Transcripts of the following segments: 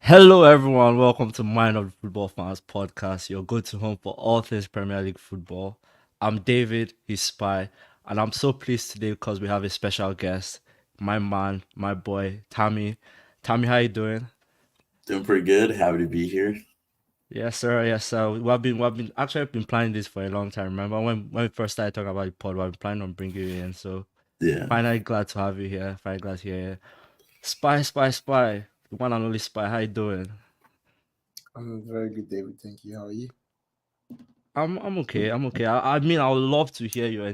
Hello, everyone. Welcome to Mind of the Football Fans podcast, your go to home for all things Premier League football. I'm David, his spy, and I'm so pleased today because we have a special guest, my man, my boy, Tammy. Tammy, how you doing? Doing pretty good. Happy to be here. Yes, sir. Yes, sir. We've been actually been planning this for a long time. Remember when we first started talking about the pod, we've been planning on bringing you in. So Yeah. finally glad to have you here. Finally glad to hear you. Spy. The one and only Spy. How you doing? I'm very good, David. Thank you. How are you? I'm okay. I'm okay. I mean, I would love to hear your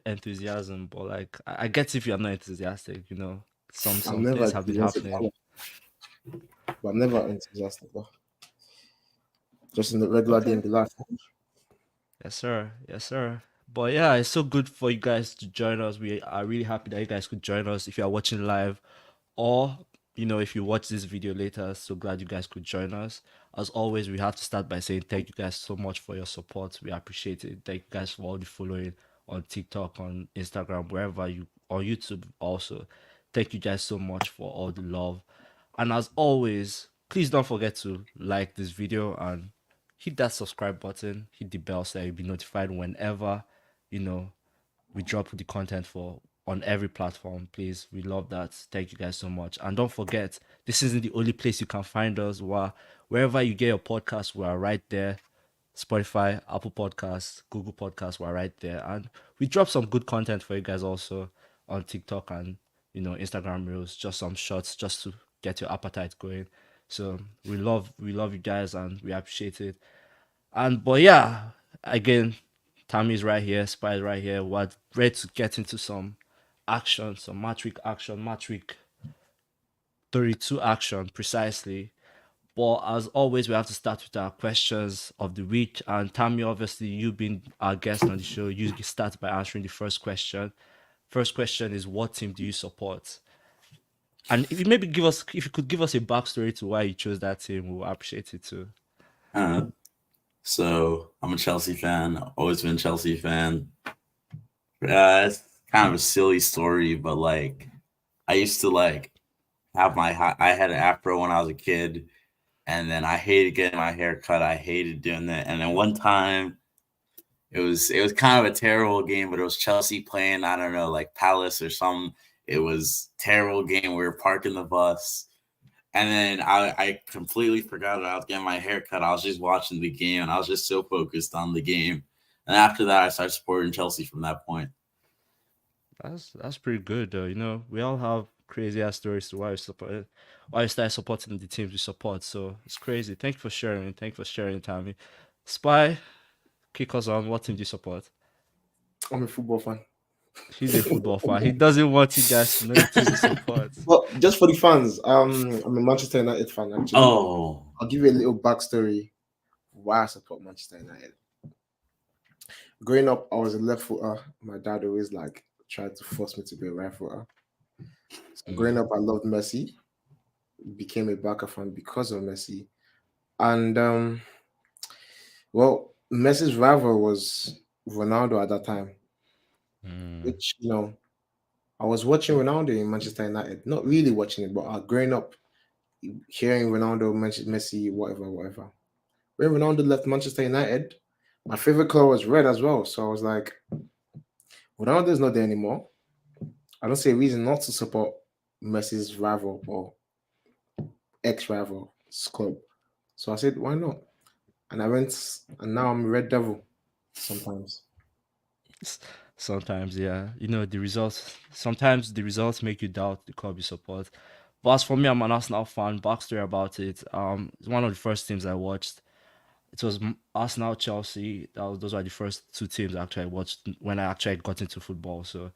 enthusiasm, but like, I get if you're not enthusiastic. I'm Some never things have been enthusiastic, happening. but I'm never enthusiastic. Though. Just in the regular day Okay. in the life. Yes, sir. Yes, sir. But yeah, it's so good for you guys to join us. We are really happy that you guys could join us if you are watching live, or if you watch this video later. So glad you guys could join us. As always, we have to start by saying thank you guys so much for your support. We appreciate it. Thank you guys for all the following on TikTok, on Instagram, wherever you on YouTube also. Thank you guys so much for all the love. And as always, please don't forget to like this video and hit that subscribe button, hit the bell so that you'll be notified whenever you know we drop the content for on every platform. Please, we love that. Thank you guys so much. And don't forget, this isn't the only place you can find us. Wherever you get your podcast, we're right there. Spotify, Apple Podcasts, Google Podcasts, we're right there. And we drop some good content for you guys also on TikTok and Instagram Reels, just some shots just to get your appetite going. So we love you guys and we appreciate it. And but yeah, again, Tammy's right here, Spy's right here. We're ready to get into some action, some match week 32 action precisely. But as always, we have to start with our questions of the week. And Tammy, obviously, you being our guest on the show, you start by answering the first question. First question is, what team do you support? And if you could give us a backstory to why you chose that team, we'll appreciate it too. Uh, so I'm a Chelsea fan. Always been a Chelsea fan. It's kind of a silly story, but like I used to like have I had an afro when I was a kid, and then I hated getting my hair cut. I hated doing that. And then one time it was kind of a terrible game, but it was Chelsea playing, I don't know, like Palace or something. It was terrible game. We were parking the bus. And then I completely forgot that I was getting my hair cut. I was just watching the game and I was just so focused on the game. And after that, I started supporting Chelsea from that point. That's pretty good though. We all have crazy ass stories to why we started supporting the teams we support. So it's crazy. Thank you for sharing. Thank you for sharing, Tammy. Spy, kick us on. What team do you support? I'm a football fan. He's a football fan. He doesn't want you guys to know the teams he supports. Well, just for the fans, I'm a Manchester United fan actually. Oh, I'll give you a little backstory why I support Manchester United. Growing up, I was a left footer. My dad always like tried to force me to be a right footer. So growing up, I loved Messi. Became a Barca fan because of Messi. And well, Messi's rival was Ronaldo at that time, Mm. which I was watching Ronaldo in Manchester United, not really watching it, but growing up hearing Ronaldo, Messi, whatever. When Ronaldo left Manchester United, my favorite color was red as well. So I was like, Ronaldo's not there anymore. I don't see a reason not to support Messi's rival or ex-rival's club. So I said, why not? And I went, and now I'm a Red Devil sometimes. Sometimes, yeah. The results. Sometimes the results make you doubt the club you support. But as for me, I'm an Arsenal fan. Backstory about it. It's one of the first teams I watched. It was Arsenal, Chelsea. Those were the first two teams actually I watched when I actually got into football. So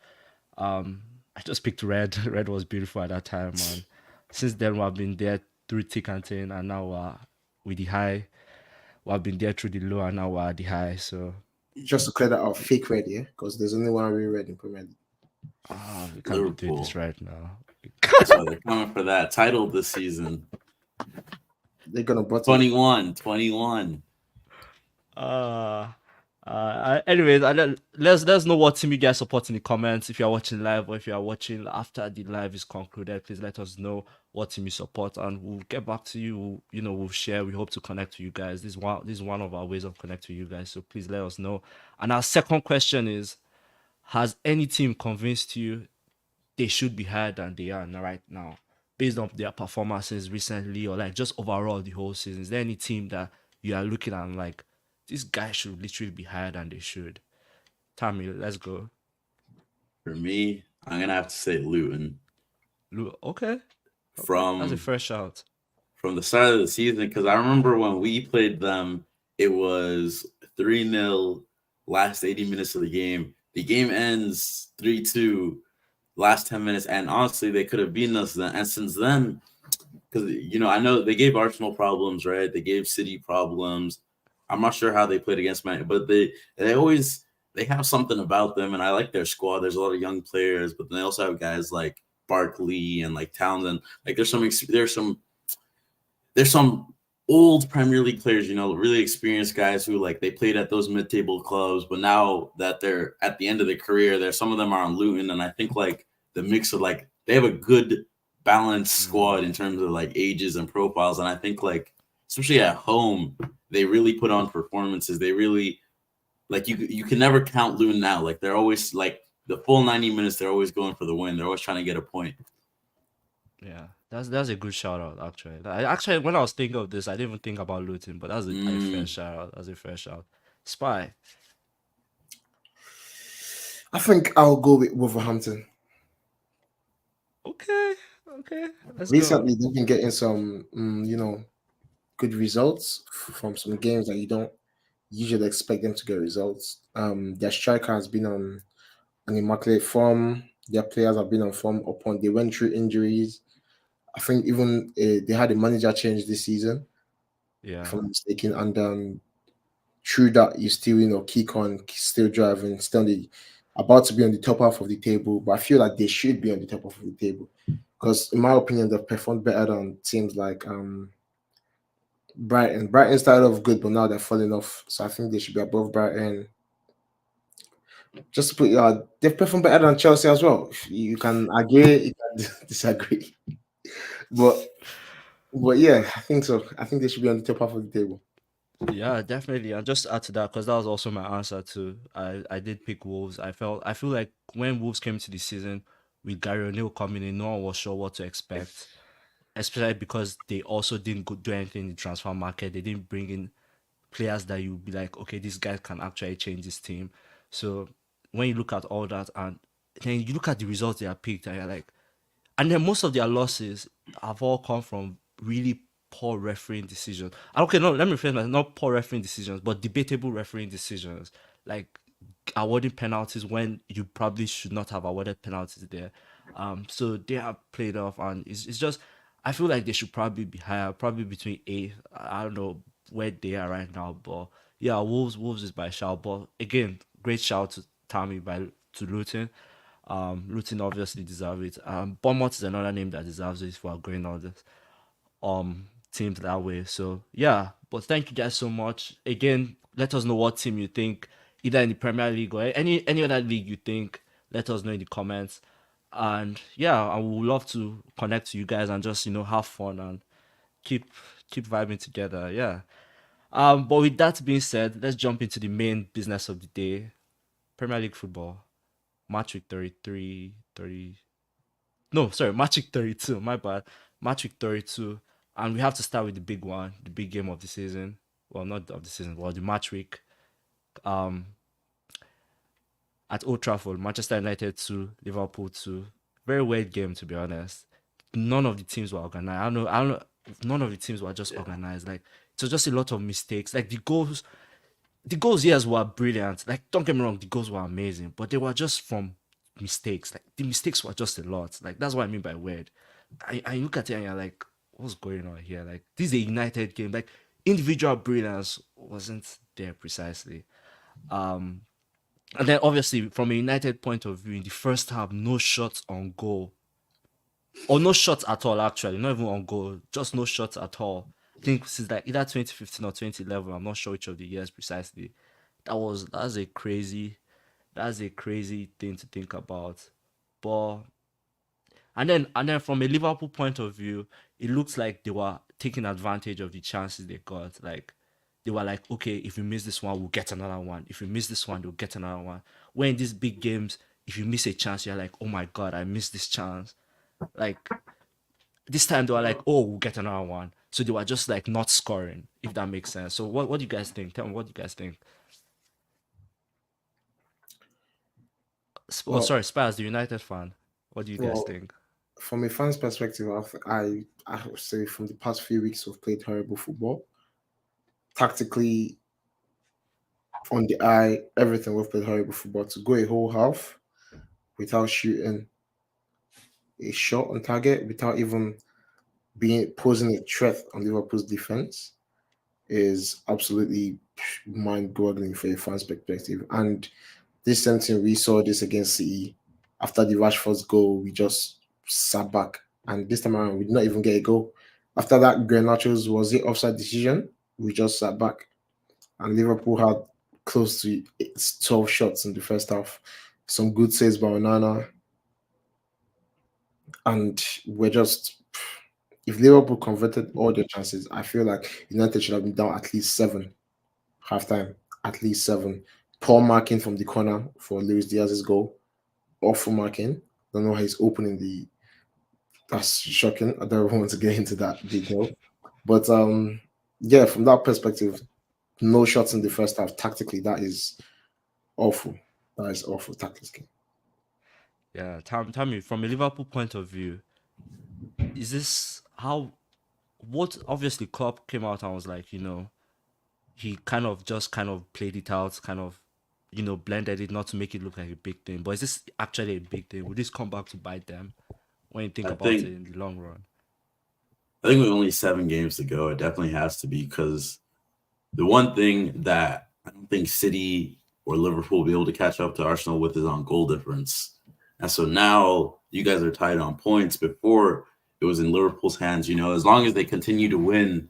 I just picked red. Red was beautiful at that time, man. Since then, we've been there through thick and thin, and now with the high. We've been there through the low, and now we're at the high. So Just to clear that out, fake red, yeah? Because there's only one real red in Premier League. we can't be doing this Liverpool. right now. That's why they're coming for that title this season. They're gonna bottle it. 21. Uh, anyways, let's know what team you guys support in the comments. If you are watching live or if you are watching after the live is concluded, please let us know what team you support, and we'll get back to you. We'll share. We hope to connect to you guys. This is one of our ways of connecting to you guys. So please let us know. And our second question is: has any team convinced you they should be higher than they are right now, based on their performances recently, or like just overall the whole season? Is there any team that you are looking at and like this guy should literally be higher than they should? Tammy, let's go. For me, I'm gonna have to say Luton. Okay, okay, that's a From fresh shout. from the start of the season, because I remember when we played them, it was 3-0 last 80 minutes of the game. The game ends 3-2 last 10 minutes, and honestly, they could have beaten us then. And since then, because I know they gave Arsenal problems, right? They gave City problems. I'm not sure how they played against Man, but they have something about them, and I like their squad. There's a lot of young players, but they also have guys like Barkley and like Townsend. Like there's some old Premier League players, really experienced guys who like they played at those mid-table clubs, but now that they're at the end of their career, there's some of them are on Luton, and I think like the mix of like they have a good balanced Mm, squad in terms of like ages and profiles, and I think like especially at home, they really put on performances. They really like you can never count Luton out. Like they're always like the full 90 minutes, they're always going for the win. They're always trying to get a point. yeah, that's a good shout out actually. Actually, when I was thinking of this, I didn't even think about Luton, but that's a fair Mm, shout out. That's a fair shout. Spy. I think I'll go with Wolverhampton. Okay, okay, let's go. Recently, they've been getting some, good results from some games that you don't usually expect them to get results. Their striker has been on an immaculate form. Their players have been on form upon they went through injuries. I think even they had a manager change this season, if Yeah, I'm not mistaken, and through that you still kick on, still driving, still on the about to be on the top half of the table. But I feel like they should be on the top half of the table because, in my opinion, they've performed better than teams like Brighton. Brighton started off good, but now they're falling off. So I think they should be above Brighton. Just to put they've performed better than Chelsea as well. You can agree, you can disagree, but yeah, I think so. I think they should be on the top half of the table. yeah, definitely. And just to add to that, because that was also my answer too. I did pick Wolves. I feel like when Wolves came to the season with Gary O'Neill coming in, no one was sure what to expect, especially because they also didn't do anything in the transfer market. They didn't bring in players that you'd be like, okay, this guy can actually change this team. So when you look at all that and then you look at the results they are picked, and you're like, and then most of their losses have all come from really poor refereeing decisions. Okay, no, let me rephrase that. Not poor refereeing decisions, but debatable refereeing decisions. Like awarding penalties when you probably should not have awarded penalties there. So they have played off, and it's just I feel like they should probably be higher, probably between eight. I don't know where they are right now, but yeah, Wolves is by shout. But again, great shout to Tammy to Luton. Luton obviously deserve it. Bournemouth is another name that deserves it for going all this teams that way. So yeah, but thank you guys so much. Again, let us know what team you think, either in the Premier League or any other league you think. Let us know in the comments. And yeah, I would love to connect to you guys and just have fun and keep keep vibing together. Yeah. But with that being said, let's jump into the main business of the day. Premier League football. Match week 33, 30. No, sorry, match week 32. My bad. Match week 32. And we have to start with the big one, the big game of the season. Well, not of the season, well, the match week. Um, at Old Trafford, Manchester United 2, Liverpool 2. Very weird game, to be honest. None of the teams were organized. I don't know. None of the teams were just yeah. organized. Like, it was just a lot of mistakes. Like, the goals, yes, were brilliant. Like, don't get me wrong, the goals were amazing, but they were just from mistakes. Like, the mistakes were just a lot. Like, that's what I mean by weird. I look at it and you're like, what's going on here? Like, this is a United game. Like, individual brilliance wasn't there precisely. Um, and then obviously, from a United point of view, in the first half, no shots on goal. Or no shots at all, actually. Not even on goal. Just no shots at all. I think since like either 2015 or 2011, I'm not sure which of the years precisely. That's a crazy thing to think about. But And then from a Liverpool point of view, it looks like they were taking advantage of the chances they got. Like they were like, okay, if we miss this one, we'll get another one. If we miss this one, we'll get another one. When in these big games, if you miss a chance, you're like, oh my god, I missed this chance. Like this time they were like, oh, we'll get another one. So they were just like not scoring, if that makes sense. So what do you guys think? Tell me what do you guys think? Oh, Well, sorry, Spurs, the United fan. What do you guys well, think? from a fan's perspective, I would say from the past few weeks we've played horrible football. Tactically, on the eye, everything we've played horrible football. To go a whole half without shooting a shot on target, without even being posing a threat on Liverpool's defense, is absolutely mind-boggling for a fan's perspective. And this same thing, we saw this against City. After the Rashford's goal, we just sat back. And this time around, we did not even get a goal. After that, Garnacho's was it offside decision? We just sat back. And Liverpool had close to 12 shots in the first half. Some good saves by Onana. And we're just, if Liverpool converted all their chances, I feel like United should have been down at least seven halftime, at least seven. Poor marking from the corner for Luis Diaz's goal. Awful marking. Don't know how he's opening the. That's shocking. I don't want to get into that detail, but yeah, from that perspective, no shots in the first half. Tactically, that is awful. That is awful tactically. Yeah, tell me from a Liverpool point of view, is this how what obviously Klopp came out and was like, he kind of played it out, kind of, blended it not to make it look like a big thing. But is this actually a big thing? Will this come back to bite them when you think I about it think in the long run? I think with only 7 games to go, it definitely has to be because the one thing that I don't think City or Liverpool will be able to catch up to Arsenal with is on goal difference. And so now you guys are tied on points. Before it was in Liverpool's hands, as long as they continue to win.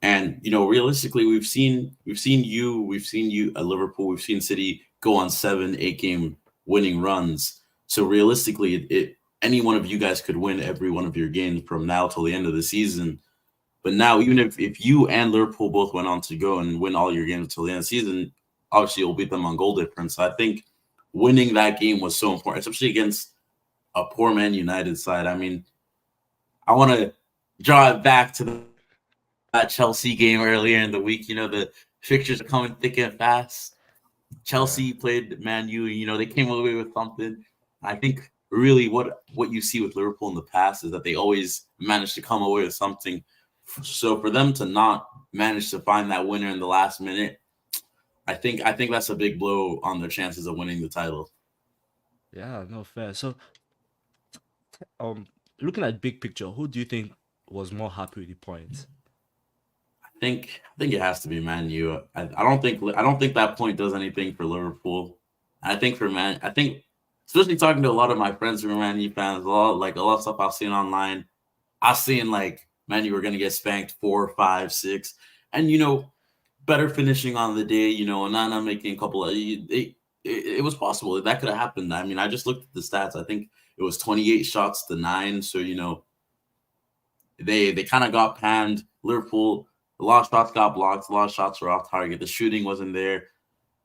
And realistically, we've seen you at Liverpool, we've seen City go on 7, 8 game winning runs. So realistically, any one of you guys could win every one of your games from now till the end of the season. But now, even if you and Liverpool both went on to go and win all your games until the end of the season, obviously you'll beat them on goal difference. So I think winning that game was so important, especially against a poor Man United side. I mean, I want to draw it back to that Chelsea game earlier in the week. The fixtures are coming thick and fast. Yeah. Chelsea played Man U, they came away with something. I think really what you see with Liverpool in the past is that they always manage to come away with something. So for them to not manage to find that winner in the last minute, I think that's a big blow on their chances of winning the title. Yeah, no fair. So um looking at big picture, who do you think was more happy with the points? I think it has to be Man U. I don't think that point does anything for Liverpool. I think especially talking to a lot of my friends who are Man U fans, a lot of stuff I've seen online. I've seen like Man U were gonna get spanked 4, 5, 6, and better finishing on the day. Onana making a couple of it was possible that could have happened. I mean, I just looked at the stats. I think it was 28 shots to 9. So they kind of got panned. Liverpool, a lot of shots got blocked. A lot of shots were off target. The shooting wasn't there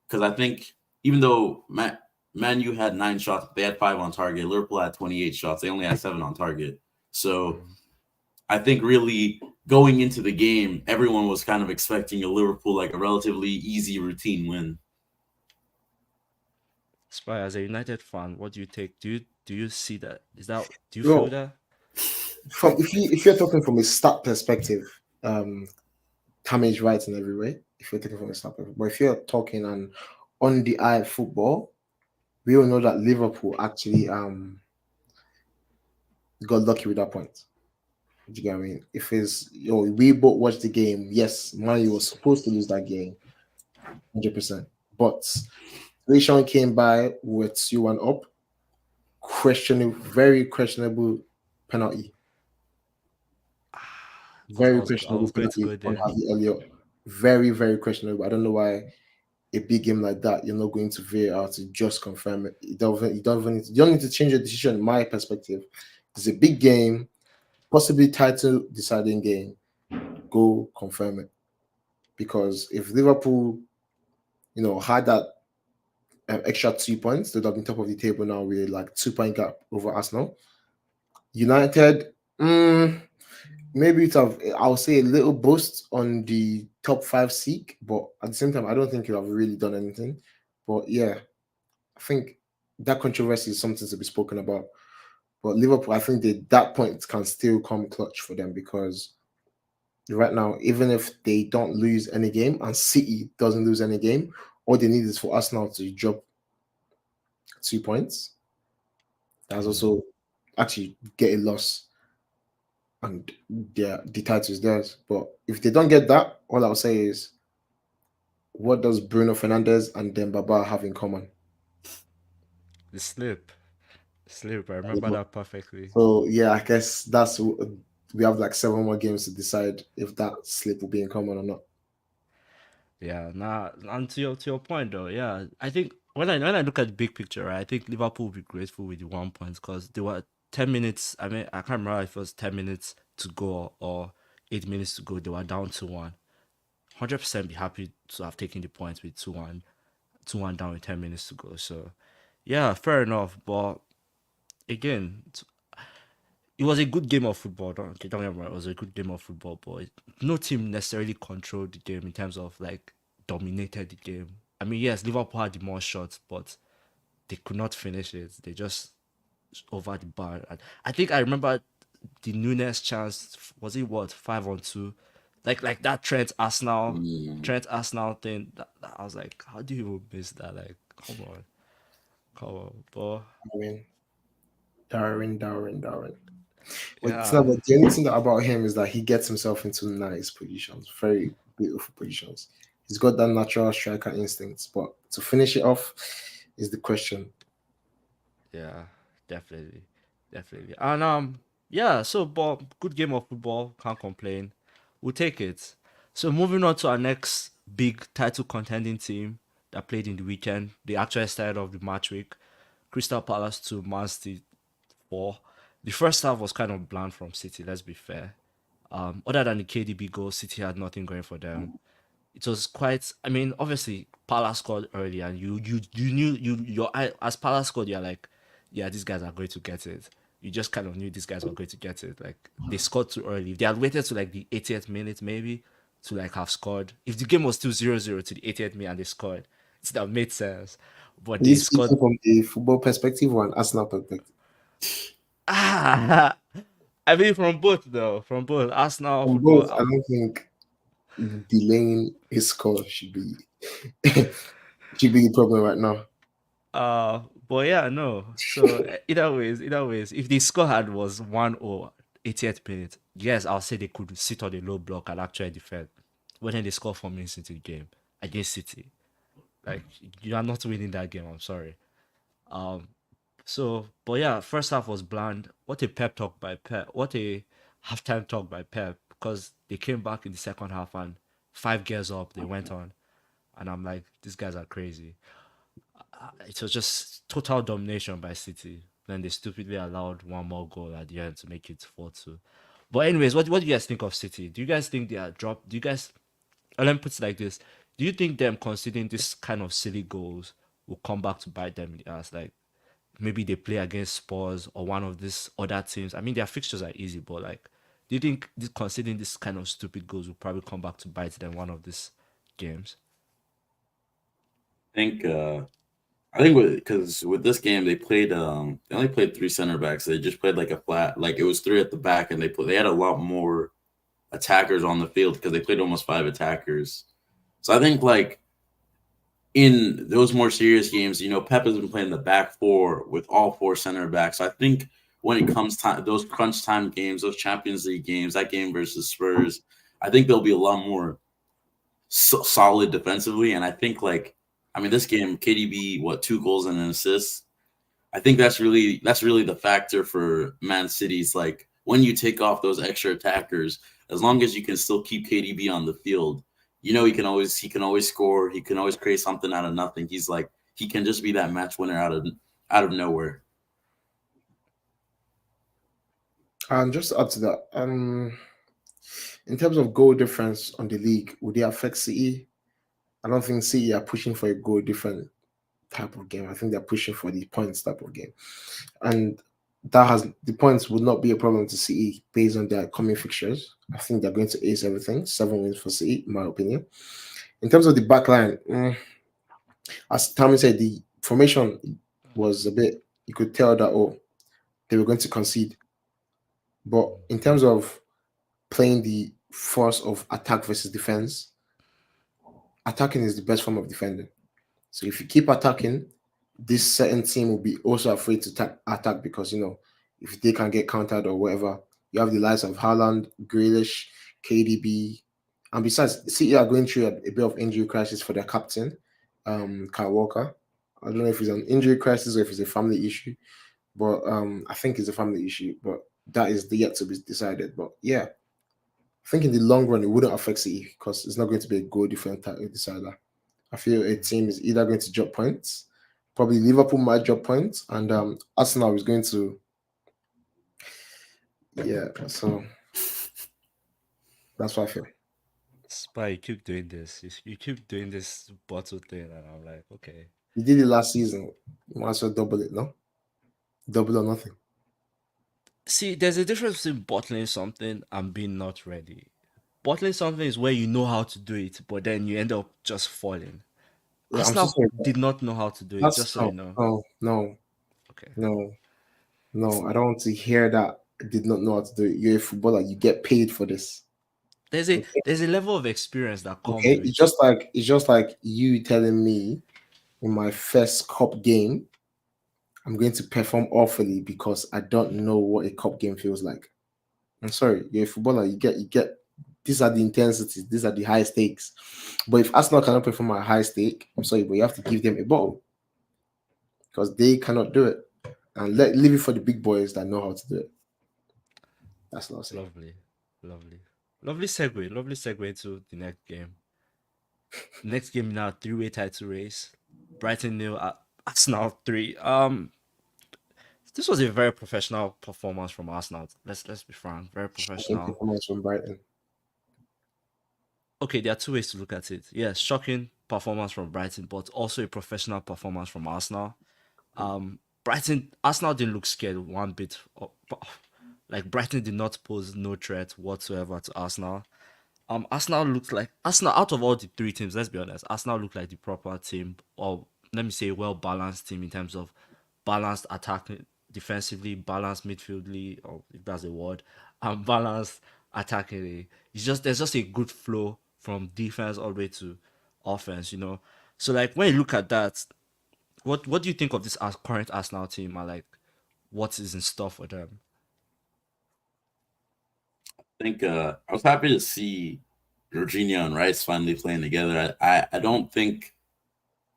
because I think even though Man U had 9 shots, they had 5 on target. Liverpool had 28 shots. They only had 7 on target. So Mm. I think really going into the game, everyone was kind of expecting a Liverpool like a relatively easy routine win. Spy, as a United fan, what do you take? Do you see that? Do you feel Well, that? from if you're talking from a stat perspective, Tammy is right in every way. If you're taking from a stat perspective, but if you're talking on the eye of football, we all know that Liverpool actually got lucky with that point. Do you get what I mean? If it's we both watched the game, yes, Man U was supposed to lose that game, 100%. But situation came by with 2-1 up, questionable, very questionable penalty, I very was I questionable was going to penalty go on there. Harvey Elliott, very very questionable. I don't know why a big game like that you're not going to VAR to just confirm it. You don't even need to change your decision. In my perspective, It's a big game, possibly title deciding game. Go confirm it. Because if Liverpool, had that extra 2 points, they'd have been top of the table now with like 2 point gap over Arsenal. United, maybe it have, I'll say, a little boost on the top five seek, but at the same time, I don't think it have really done anything. But yeah, I think that controversy is something to be spoken about. But Liverpool, I think that point can still come clutch for them because right now, even if they don't lose any game and City doesn't lose any game, all they need is for Arsenal to drop 2 points. That's Mhm. also actually get a loss and the title is theirs. But if they don't get that, all I'll say is, what does Bruno Fernandez and Dembaba have in common? The slip. Slip. I remember that perfectly. So yeah, I guess we have like 7 more games to decide if that slip will be in common or not. Yeah, nah, and to your point though, yeah, I think when I look at the big picture, right, I think Liverpool will be grateful with the 1 point because they were 10 minutes. I mean, I can't remember if it was 10 minutes to go or 8 minutes to go. They were down 2-1. 100% be happy to have taken the points with 2-1, 2-1 down with 10 minutes to go. So, yeah, fair enough. But again, it was a good game of football. Don't get me wrong, it was a good game of football, but no team necessarily controlled the game in terms of like dominated the game. I mean, yes, Liverpool had the more shots, but they could not finish it. They just over the bar. And I think I remember the Nunes chance. Was it what 5-on-2? Like that Mm. Trent Arsenal thing. I was like, how do you even miss that? Like, come on, but Darwin, Darwin. But it's not. yeah, But the only thing about him is that he gets himself into nice positions, very beautiful positions. He's got that natural striker instinct, but to finish it off is the question. yeah, definitely, definitely. And yeah, so but good game of football, can't complain. We'll take it. So moving on to our next big title contending team that played in the weekend. They actually started off the match week. Crystal Palace to Man City 4. The first half was kind of bland from City, let's be fair. Other than the KDB goal, City had nothing going for them. It was quite. I mean, obviously, Palace scored early, and you knew your eye as Palace scored, you're like, yeah, these guys are going to get it. You just kind of knew these guys were going to get it. Like they scored too early. If they had waited to like the 80th minute, maybe to like have scored. If the game was still 0-0 to the 80th minute and they scored, it would have made sense. But Are you they scored. speaking from the football perspective or an Arsenal perspective? Ah, I mean, from both though, from both Arsenal On both, football. I don't think delaying his score should be should be the problem right now. But yeah, no. So either ways, if the score had was 1-0, 80th minute, yes, I'll say they could sit on the low block and actually defend. But then they score 4 minutes into the game against City. Like you are not winning that game. I'm sorry. Um. So, but yeah, first half was bland. What a pep talk by Pep. What a halftime talk by Pep because they came back in the second half and 5 gears up they went on, and I'm like, these guys are crazy. It was just total domination by City. Then they stupidly allowed one more goal at the end to make it 4-2. But anyways, what do you guys think of City? Do you guys think they are dropped? Do you guys let me put it like this. Do you think them conceding this kind of silly goals will come back to bite them in the ass? Like maybe they play against Spurs or one of these other teams. I mean their fixtures are easy, but like do you think this conceding this kind of stupid goals will probably come back to bite them one of these games? I think I think because with this game they only played three center backs. They just played like a flat like it was three at the back, and they had a lot more attackers on the field because they played almost five attackers. So I think like in those more serious games, Pep has been playing the back four with all four center backs. So I think when it comes time those crunch time games, those Champions League games, that game versus Spurs, I think they'll be a lot more solid defensively. And I think I mean this game, KDB, what 2 goals and an assist. I think that's really the factor for Man City's like when you take off those extra attackers, as long as you can still keep KDB on the field, he can always score, he can always create something out of nothing. He can just be that match winner out of nowhere. And just to add to that, in terms of goal difference on the league, would it affect City? I don't think City are pushing for a goal different type of game. I think they're pushing for the points type of game, and that has the points would not be a problem to City based on their coming fixtures. I think they're going to ace everything. 7 wins for City, in my opinion. In terms of the back line, as Tammy said, the formation was a bit. You could tell that they were going to concede, but in terms of playing the force of attack versus defense, attacking is the best form of defending. So if you keep attacking, this certain team will be also afraid to attack because if they can get countered or whatever, you have the likes of Haaland, Grealish, KDB, and besides, City are going through a bit of injury crisis for their captain, Kyle Walker. I don't know if it's an injury crisis or if it's a family issue, but I think it's a family issue. But that is yet to be decided. But yeah, I think in the long run it wouldn't affect City because it's not going to be a goal different decider. I feel a team is either going to drop points. Probably Liverpool might drop points, and Arsenal is going to. Yeah, so that's what I feel. Spy, you keep doing this. You keep doing this bottle thing, and I'm like, okay. You did it last season. You might as well double it, no? Double or nothing. See, there's a difference between bottling something and being not ready. Bottling something is where you know how to do it, but then you end up just falling. Yeah, I'm so Arsenal sorry. did not know how to do it, That's just so you know. no, Okay. no, no. I don't want to hear that. I did not know how to do it. You're a footballer. You get paid for this. Okay, There's a level of experience that comes okay. with It's just like you telling me in my first cup game I'm going to perform awfully because I don't know what a cup game feels like. I'm sorry, you're a footballer. You get. These are the intensities. These are the high stakes. But if Arsenal cannot perform at high stake, I'm sorry, but you have to give them a ball because they cannot do it. And leave it for the big boys that know how to do it. That's what I'm saying. lovely, lovely, lovely segue into the next game. Next game now, three-way title race. Brighton nil, Arsenal three. This was a very professional performance from Arsenal. Let's be frank, very Shocking professional. performance from Brighton. Okay, there are two ways to look at it. Yes, shocking performance from Brighton, but also a professional performance from Arsenal. Arsenal didn't look scared one bit. Like Brighton did not pose no threat whatsoever to Arsenal. Arsenal looked like Arsenal out of all the three teams. Let's be honest, Arsenal looked like the proper team, or let me say, well balanced team in terms of balanced attacking, defensively, balanced midfieldly, or if that's a word, and balanced attackingly. It's just there's just a good flow from defense all the way to offense. So like when you look at that, what do you think of this current Arsenal team and like what is in store for them? I think I was happy to see Jorginho and Rice finally playing together. I don't think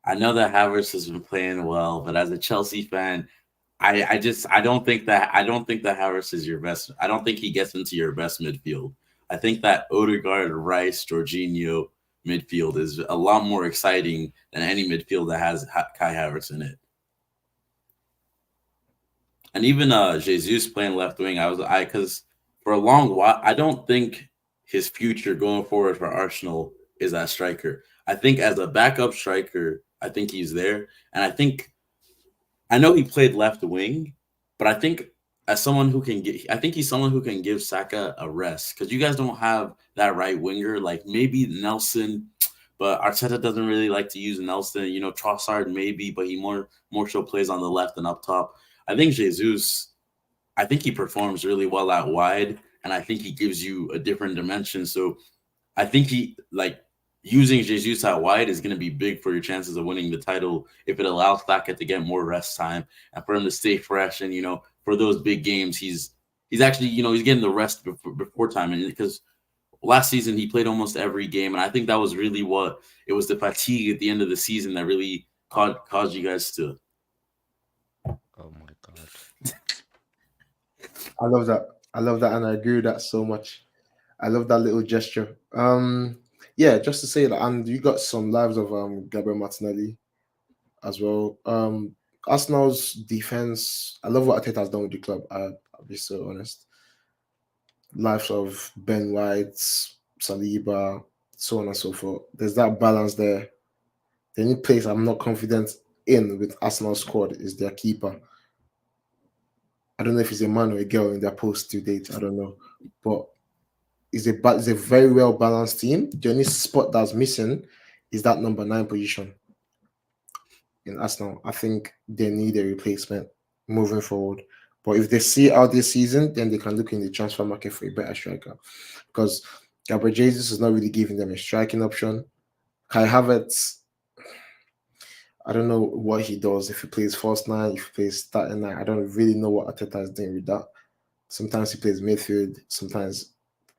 I know that Havertz has been playing well, but as a Chelsea fan, I don't think that Havertz is your best. I don't think he gets into your best midfield. I think that Odegaard, Rice, Jorginho midfield is a lot more exciting than any midfield that has Kai Havertz in it. And even Jesus playing left wing, I because for a long while I don't think his future going forward for Arsenal is as striker. I think as a backup striker, I think he's there, and I know he played left wing, but I think as someone who can get, I think he's someone who can give Saka a rest because you guys don't have that right winger. Like maybe Nelson, but Arteta doesn't really like to use Nelson. Trossard maybe, but he more so plays on the left and up top. I think Jesus, I think he performs really well out wide, and I think he gives you a different dimension. So I think he like using Jesus out wide is going to be big for your chances of winning the title if it allows Saka to get more rest time and for him to stay fresh. And for those big games, he's actually he's getting the rest before time, and because last season he played almost every game, and I think that was really what it was the fatigue at the end of the season that really caused you guys to. Oh my god. I love that. I love that, and I agree with that so much. I love that little gesture. Yeah, just to say that, and you got some lives of Gabriel Martinelli as well. Arsenal's defense. I love what Arteta has done with the club. I'll be so honest. lives of Ben White, Saliba, so on and so forth. There's that balance there. The only place I'm not confident in with Arsenal squad is their keeper. I don't know if it's a man or a girl in their post to date. I don't know, but it's a very well balanced team. The only spot that's missing is that number 9 position in Arsenal. I think they need a replacement moving forward. But if they see out this season, then they can look in the transfer market for a better striker because Gabriel Jesus is not really giving them a striking option. Kai Havertz, I don't know what he does. If he plays first nine, if he plays starting nine, I don't really know what Ateta is doing with that. Sometimes he plays midfield, sometimes.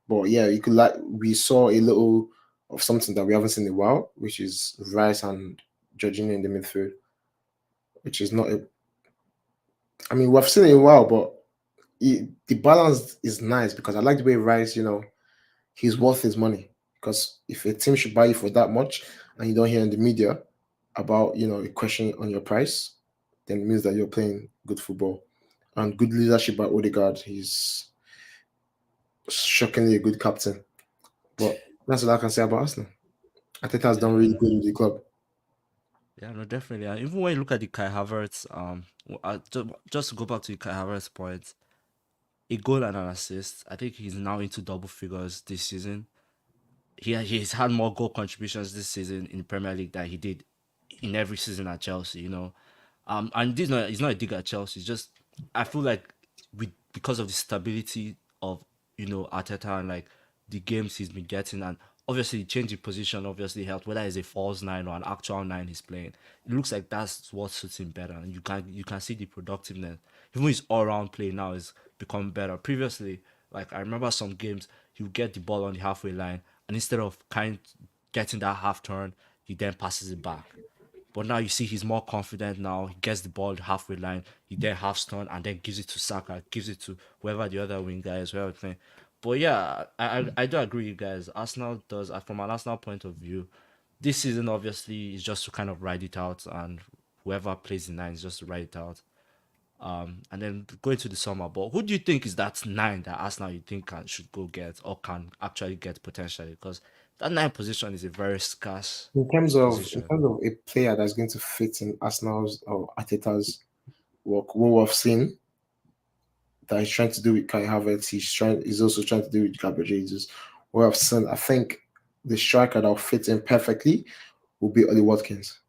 But yeah, you could like we saw a little of something that we haven't seen in a while, which is Rice and Jorginho in the midfield, which is not a. I mean, we've seen it in a while, but the balance is nice because I like the way Rice, he's worth his money. Because if a team should buy you for that much and you don't hear in the media about, a question on your price, then it means that you're playing good football. And good leadership by Odegaard. He's shockingly a good captain. But that's all I can say about Arsenal. Ateta has done really Yeah, good with the club. yeah, no, definitely. And even when you look at the Kai Havertz, just to go back to the Kai Havertz point, a goal and an assist. I think he's now into double figures this season. He's had more goal contributions this season in the Premier League than he did in every season at Chelsea. And this not he's not a dig at Chelsea. It's just I feel like because of the stability of Arteta and like the games he's been getting, and obviously changing position obviously helped, whether it's a false nine or an actual nine he's playing. It looks like that's what suits him better, and you can see the productiveness. Even his all round play now is become better. Previously, like I remember some games he would get the ball on the halfway line, and instead of getting that half turn, he then passes it back. But now you see he's more confident now. He gets the ball halfway line, he then half stun and then gives it to Saka, gives it to whoever the other wing guy is, whoever playing. But yeah, I do agree, you guys. Arsenal does, from an Arsenal point of view, this season obviously is just to kind of ride it out, and whoever plays the nine is just to ride it out. And then going to the summer. But who do you think is that nine that Arsenal you think should go get or can actually get potentially? Because that nine position is a very scarce In position. terms of a player that's going to fit in Arsenal's or Ateta's work, what we've seen that he's trying to do with Kai Havertz, he's also trying to do with Gabriel Jesus. What I've seen, I think the striker that will fit in perfectly will be Oli Watkins.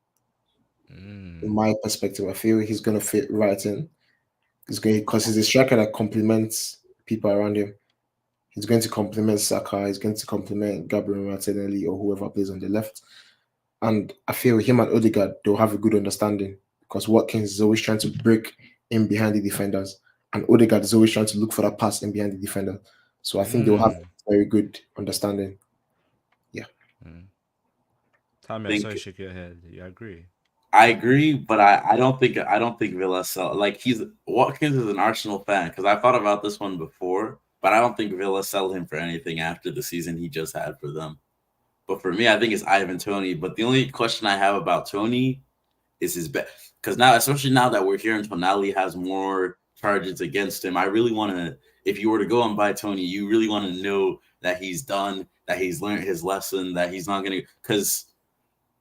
In Mm, my perspective, I feel he's going to fit right in. He's going because he's a striker that complements people around him. He's going to complement Saka. He's going to complement Gabriel Martinelli or whoever plays on the left. And I feel him and Odegaard, they'll have a good understanding because Watkins is always trying to break in behind the defenders, and Odegaard is always trying to look for that pass in behind the defender. So I think they'll have mm, very good understanding. Yeah. mm. Tammy, I saw think you shake your head. You agree? I agree, but I don't think Villa sell like he's Watkins is an Arsenal fan because I thought about this one before, but I don't think Villa sell him for anything after the season he just had for them. But for me, I think it's Ivan Tony. But the only question I have about Tony is his bet because now, especially now that we're hearing Tonali has more charges against him, I really want to. If you were to go and buy Tony, you really want to know that he's done, that he's learned his lesson, that he's not going to because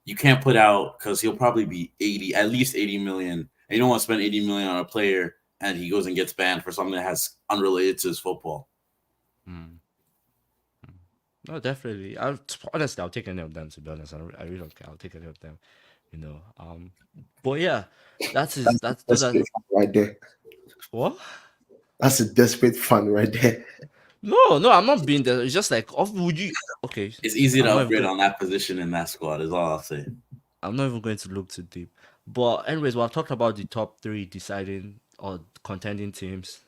you can't put out because he'll probably be 80, at least 80 million. And you don't want to spend 80 million on a player and he goes and gets banned for something that has unrelated to his football. Mm. No, definitely. Honestly, I'll take any of them. To be honest, I really don't care. I'll take any of them. You know. But yeah, That's a those are desperate fan right there. what? That's a desperate fan right there. No, no, I'm not being there. It's just like, would you? Okay, It's easy I'm to not even upgrade going. on that position in that squad, is all I'll say. I'm not even going to look too deep. But anyways, we've talked about the top three deciding or contending teams.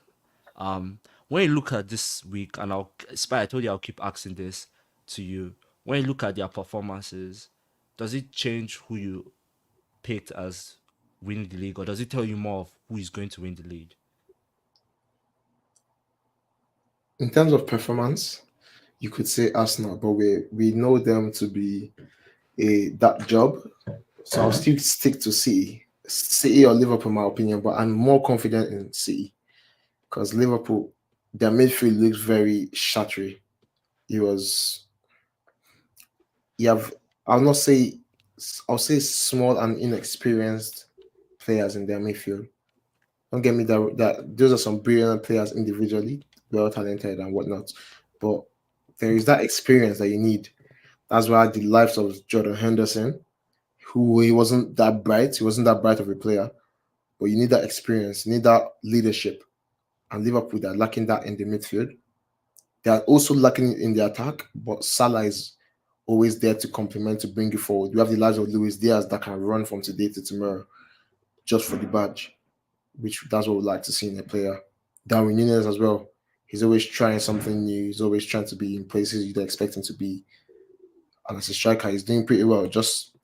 Um, when you look at this week, and Spy, I told you I'll keep asking this to you. When you look at their performances, does it change who you picked as winning the league, or does it tell you more of who is going to win the league? In terms of performance, you could say Arsenal, but we know them to be a that job. So I'll still stick to City or Liverpool, in my opinion. But I'm more confident in City because Liverpool. their midfield looks very shattery. He was you have I'll not say I'll say small and inexperienced players in their midfield. Don't get me that those are some brilliant players individually, well talented and whatnot. But there is that experience that you need. That's why the likes of Jordan Henderson, who he wasn't that bright of a player, but you need that experience, you need that leadership. And Liverpool they're lacking that in the midfield. They are also lacking in the attack, but Salah is always there to complement to bring you forward. You have the likes of Luis Diaz that can run from today to tomorrow just for the badge, which that's what we like to see in a player. Darwin Nunes as well. He's always trying something new. He's always trying to be in places you don't expect him to be. And as a striker, he's doing pretty well. Just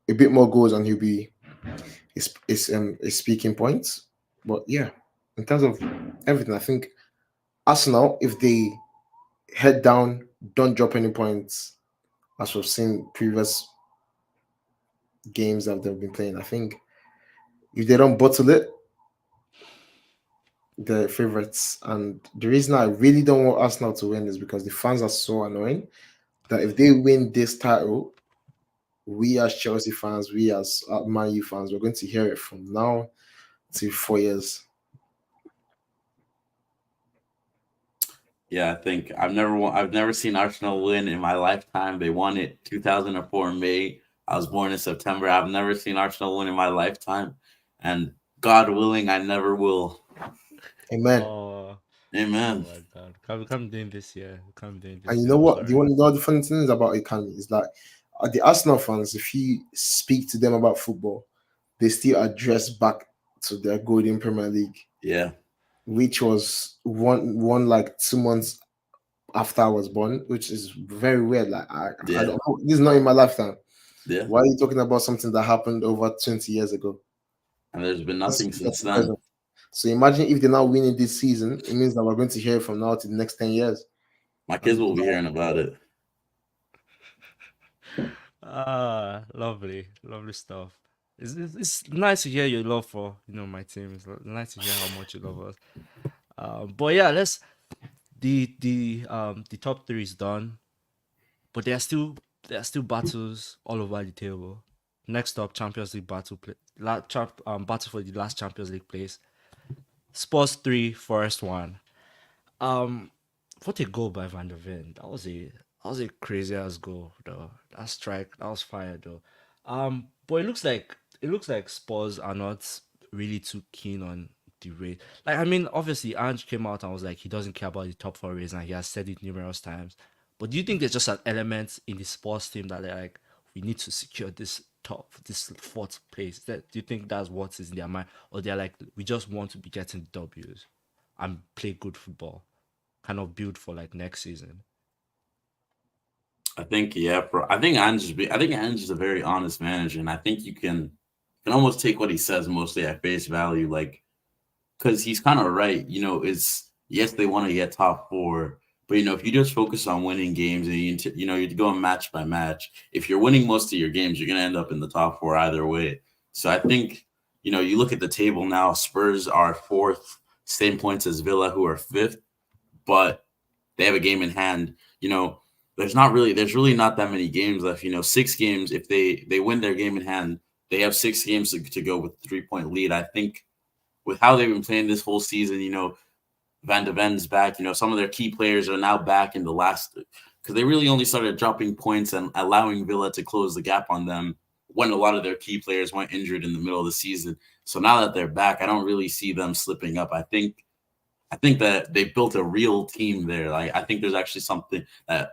a bit more goals and he'll be a speaking point. But yeah, in terms of everything, I think Arsenal, if they head down, don't drop any points, as we've seen previous games that they've been playing. I think if they don't bottle it, they're favorites. And the reason I really don't want Arsenal to win is because the fans are so annoying that if they win this title, we as Chelsea fans, we as Man U fans, we're going to hear it from now to 4 years. Yeah, I think I've never seen Arsenal win in my lifetime. They won it 2004 in May. I was born in September. I've never seen Arsenal win in my lifetime, and God willing, I never will. Amen. Oh, oh Amen. my God. Come doing this year. Come doing And this you year. know I'm what? Do you sorry. want to know the funny thing is about Ikani is like the Arsenal fans, if you speak to them about football, they still address back to their golden Premier League, Yeah, which was one like 2 months after I was born, which is very weird. Like I yeah, don't know. This is not in my lifetime. yeah. Why are you talking about something that happened over 20 years ago? And there's been Let's nothing speak of since the then. present. So imagine if they're not winning this season, it means that we're going to hear it from now to the next 10 years. My kids And will be hearing about it. Ah, lovely, lovely stuff. It's nice to hear your love for my team. It's nice to hear how much you love us. But yeah, let's the top three is done, but there are still battles all over the table. Next up, Champions League battle play, battle for the last Champions League place. Spurs 3, Forest 1. Um, what a goal by Van der Ven. That was a crazy ass goal though. That strike, that was fire though. But it looks like Spurs are not really too keen on the race. Like I mean, obviously Ange came out and was like he doesn't care about the top four race and he has said it numerous times. But do you think there's just an element in the sports team that they're like, we need to secure this fourth place? Do you think that's what is in their mind? Or they're like, we just want to be getting W's and play good football, kind of build for like next season. I think yeah, bro. I think Ange is a very honest manager, and I think you can almost take what he says mostly at face value, like because he's kind of right. It's yes they want to get top four, but if you just focus on winning games and you're going match by match, if you're winning most of your games, you're gonna end up in the top four either way. So I think you look at the table now. Spurs are fourth, same points as Villa, who are fifth, but they have a game in hand. There's really not that many games left. 6 games. If they win their game in hand, they have 6 games to go with 3 point lead. I think with how they've been playing this whole season, Van de Ven's back. Some of their key players are now back in the last because they really only started dropping points and allowing Villa to close the gap on them when a lot of their key players went injured in the middle of the season. So now that they're back, I don't really see them slipping up. I think that they built a real team there. Like I think there's actually something that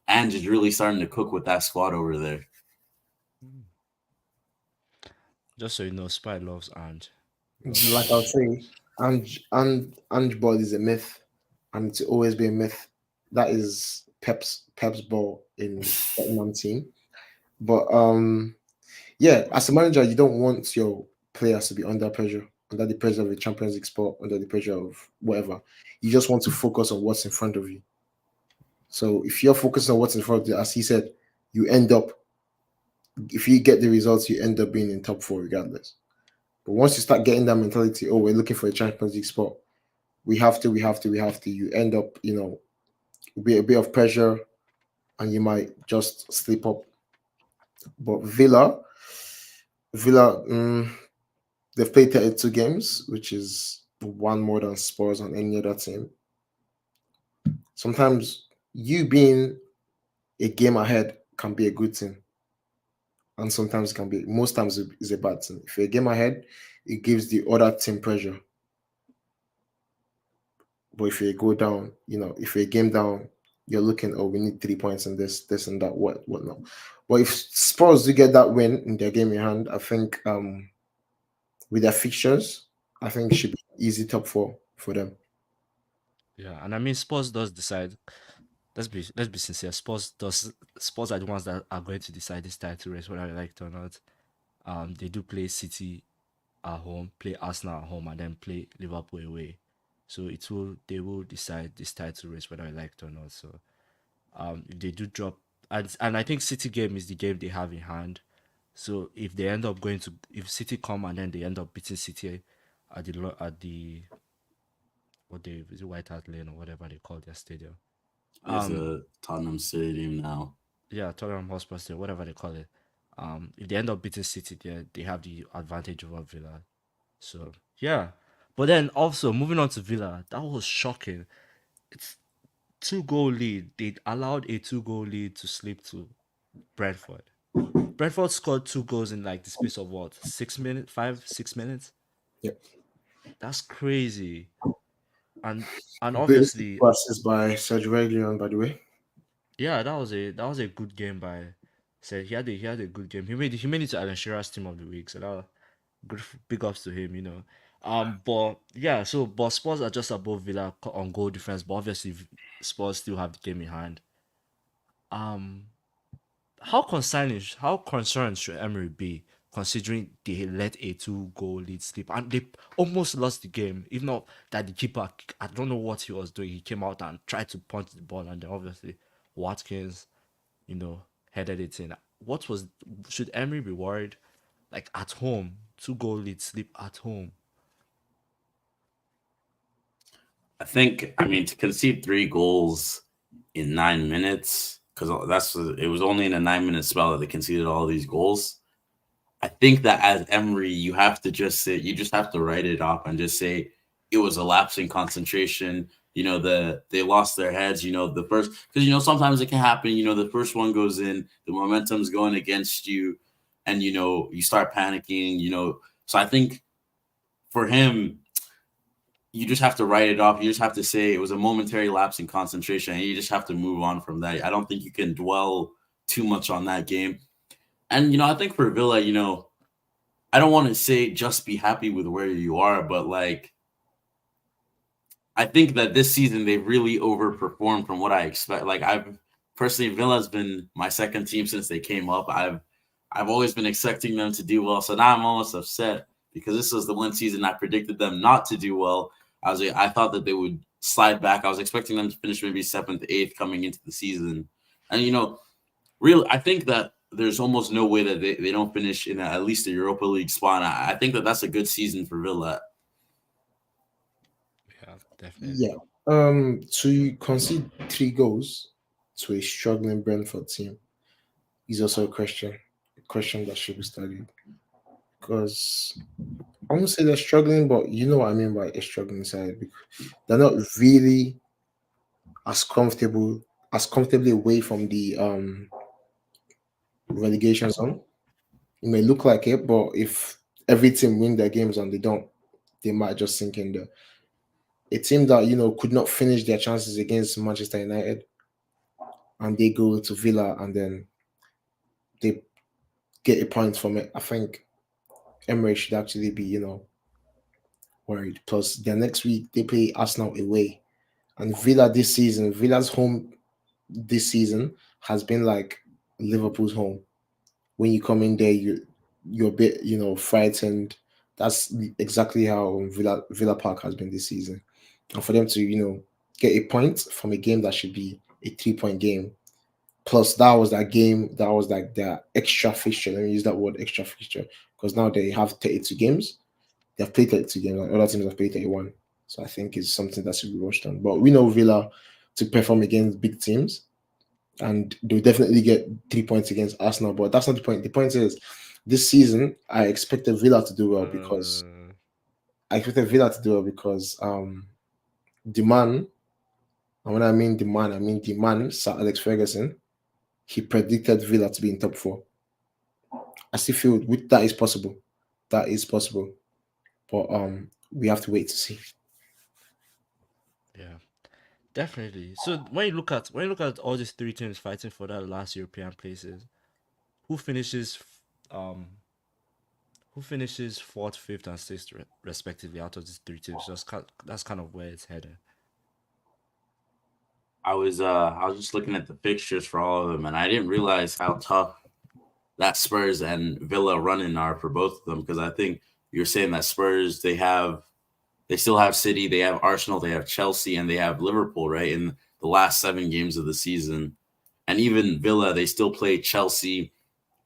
Ange is really starting to cook with that squad over there. Mm. Just so you know, Spy loves Ange. He loves like I was Ange. saying, Ange ball is a myth, and to always be a myth. That is Pep's ball in Tottenham team. But yeah, as a manager, you don't want your players to be under the pressure of a Champions League spot, under the pressure of whatever. You just want to focus on what's in front of you. So if you're focused on what's in front of you, as he said, you end up if you get the results, you end up being in top four regardless. But once you start getting that mentality, oh, we're looking for a Champions League spot, we have to. You end up, be a bit of pressure, and you might just slip up. But Villa, they've played 32 games, which is one more than Spurs on any other team. Sometimes you being a game ahead can be a good thing, and sometimes it can be, most times it's a bad thing. If you're a game ahead, it gives the other team pressure. But if you go down, if you're a game down, you're looking, oh, we need 3 points in this and that, whatnot. But if Spurs do get that win in their game in hand, I think with their fixtures, I think it should be easy top four for them. Yeah, and I mean Spurs does decide. Let's be sincere. Spurs are the ones that are going to decide this title race, whether they like it or not. They do play City at home, play Arsenal at home, and then play Liverpool away. So they will decide this title race whether I like it or not. So if they do drop, and I think City game is the game they have in hand. So if they end up going to, if City come and then they end up beating City at the what they is it White Hart Lane or whatever they call their stadium. Is Um, a Tottenham Stadium now. yeah, Tottenham Hotspur Stadium, whatever they call it. If they end up beating City, they have the advantage over Villa. So yeah, but then also moving on to Villa, that was shocking. It's 2 goal lead. They allowed a 2 goal lead to slip to Brentford. Brentford scored 2 goals in like the space of what, 6 minutes, 5 6 minutes. Yep. That's crazy. And and Beautiful obviously, passes by Sergio Reguilon, by the way. yeah, that was a good game by. Said he had a good game. He made it to Alan Shearer's team of the week. So that was good, big ups to him. But yeah, but Spurs are just above Villa on goal difference. But obviously, Spurs still have the game in hand. Um, how concerned should Emery be considering they let a 2 goal lead slip and they almost lost the game? If not that the keeper, I don't know what he was doing. He came out and tried to punch the ball, and then obviously Watkins, you know, headed it in. What was should Emery be worried? Like at home, 2 goal lead slip at home. I think, I mean, to concede 3 goals in 9 minutes, because it was only in a 9 minute spell that they conceded all these goals. I think that as Emery, you just have to write it off and just say it was a lapse in concentration. They lost their heads. The first, because sometimes it can happen. The first one goes in, the momentum's going against you, and you start panicking. So I think for him, you just have to write it off. You just have to say it was a momentary lapse in concentration, and you just have to move on from that. I don't think you can dwell too much on that game. And I think for Villa, I don't want to say just be happy with where you are, but like I think that this season they've really overperformed from what I expect. Like I've personally, Villa's been my second team since they came up. I've always been expecting them to do well, so now I'm almost upset because this was the one season I predicted them not to do well. I thought that they would slide back. I was expecting them to finish maybe seventh, eighth coming into the season, and really, I think that there's almost no way that they don't finish in at least a Europa League spot. And I think that that's a good season for Villa. Yeah, definitely. Yeah. To concede 3 goals to a struggling Brentford team is also a question that should be studied. Because I won't say they're struggling, but you know what I mean by a struggling side. Because they're not really as comfortably away from the relegation zone. It may look like it, but if every team win their games and they don't, they might just sink in there. A team that could not finish their chances against Manchester United, and they go to Villa and then they get a point from it. I think Emirates should actually be worried. Plus, their next week they play Arsenal away, and Villa's home this season has been like Liverpool's home. When you come in there, you're a bit frightened. That's exactly how Villa Park has been this season, and for them to get a point from a game that should be a 3 point game. Plus, that was that game. That was like their extra fixture. Let me use that word, extra fixture, because now they have 32 games. They've played 32 games. And other teams have played 31. So I think it's something that should be watched on. But we know Villa to perform against big teams, and they'll definitely get 3 points against Arsenal. But that's not the point. The point is, this season I expected Villa to do well because the man, and when I mean the man, I mean the man, Sir Alex Ferguson. He predicted Villa to be in top four. I still feel that is possible. That is possible. But we have to wait to see. Yeah, definitely. So when you look at all these three teams fighting for that last European places, who finishes um who finishes fourth, fifth, and sixth respectively out of these three teams? That's kind of where it's headed. I was just looking at the fixtures for all of them, and I didn't realize how tough that Spurs and Villa running are for both of them. Because I think you're saying that Spurs they still have City, they have Arsenal, they have Chelsea, and they have Liverpool, right? In the last 7 games of the season. And even Villa, they still play Chelsea,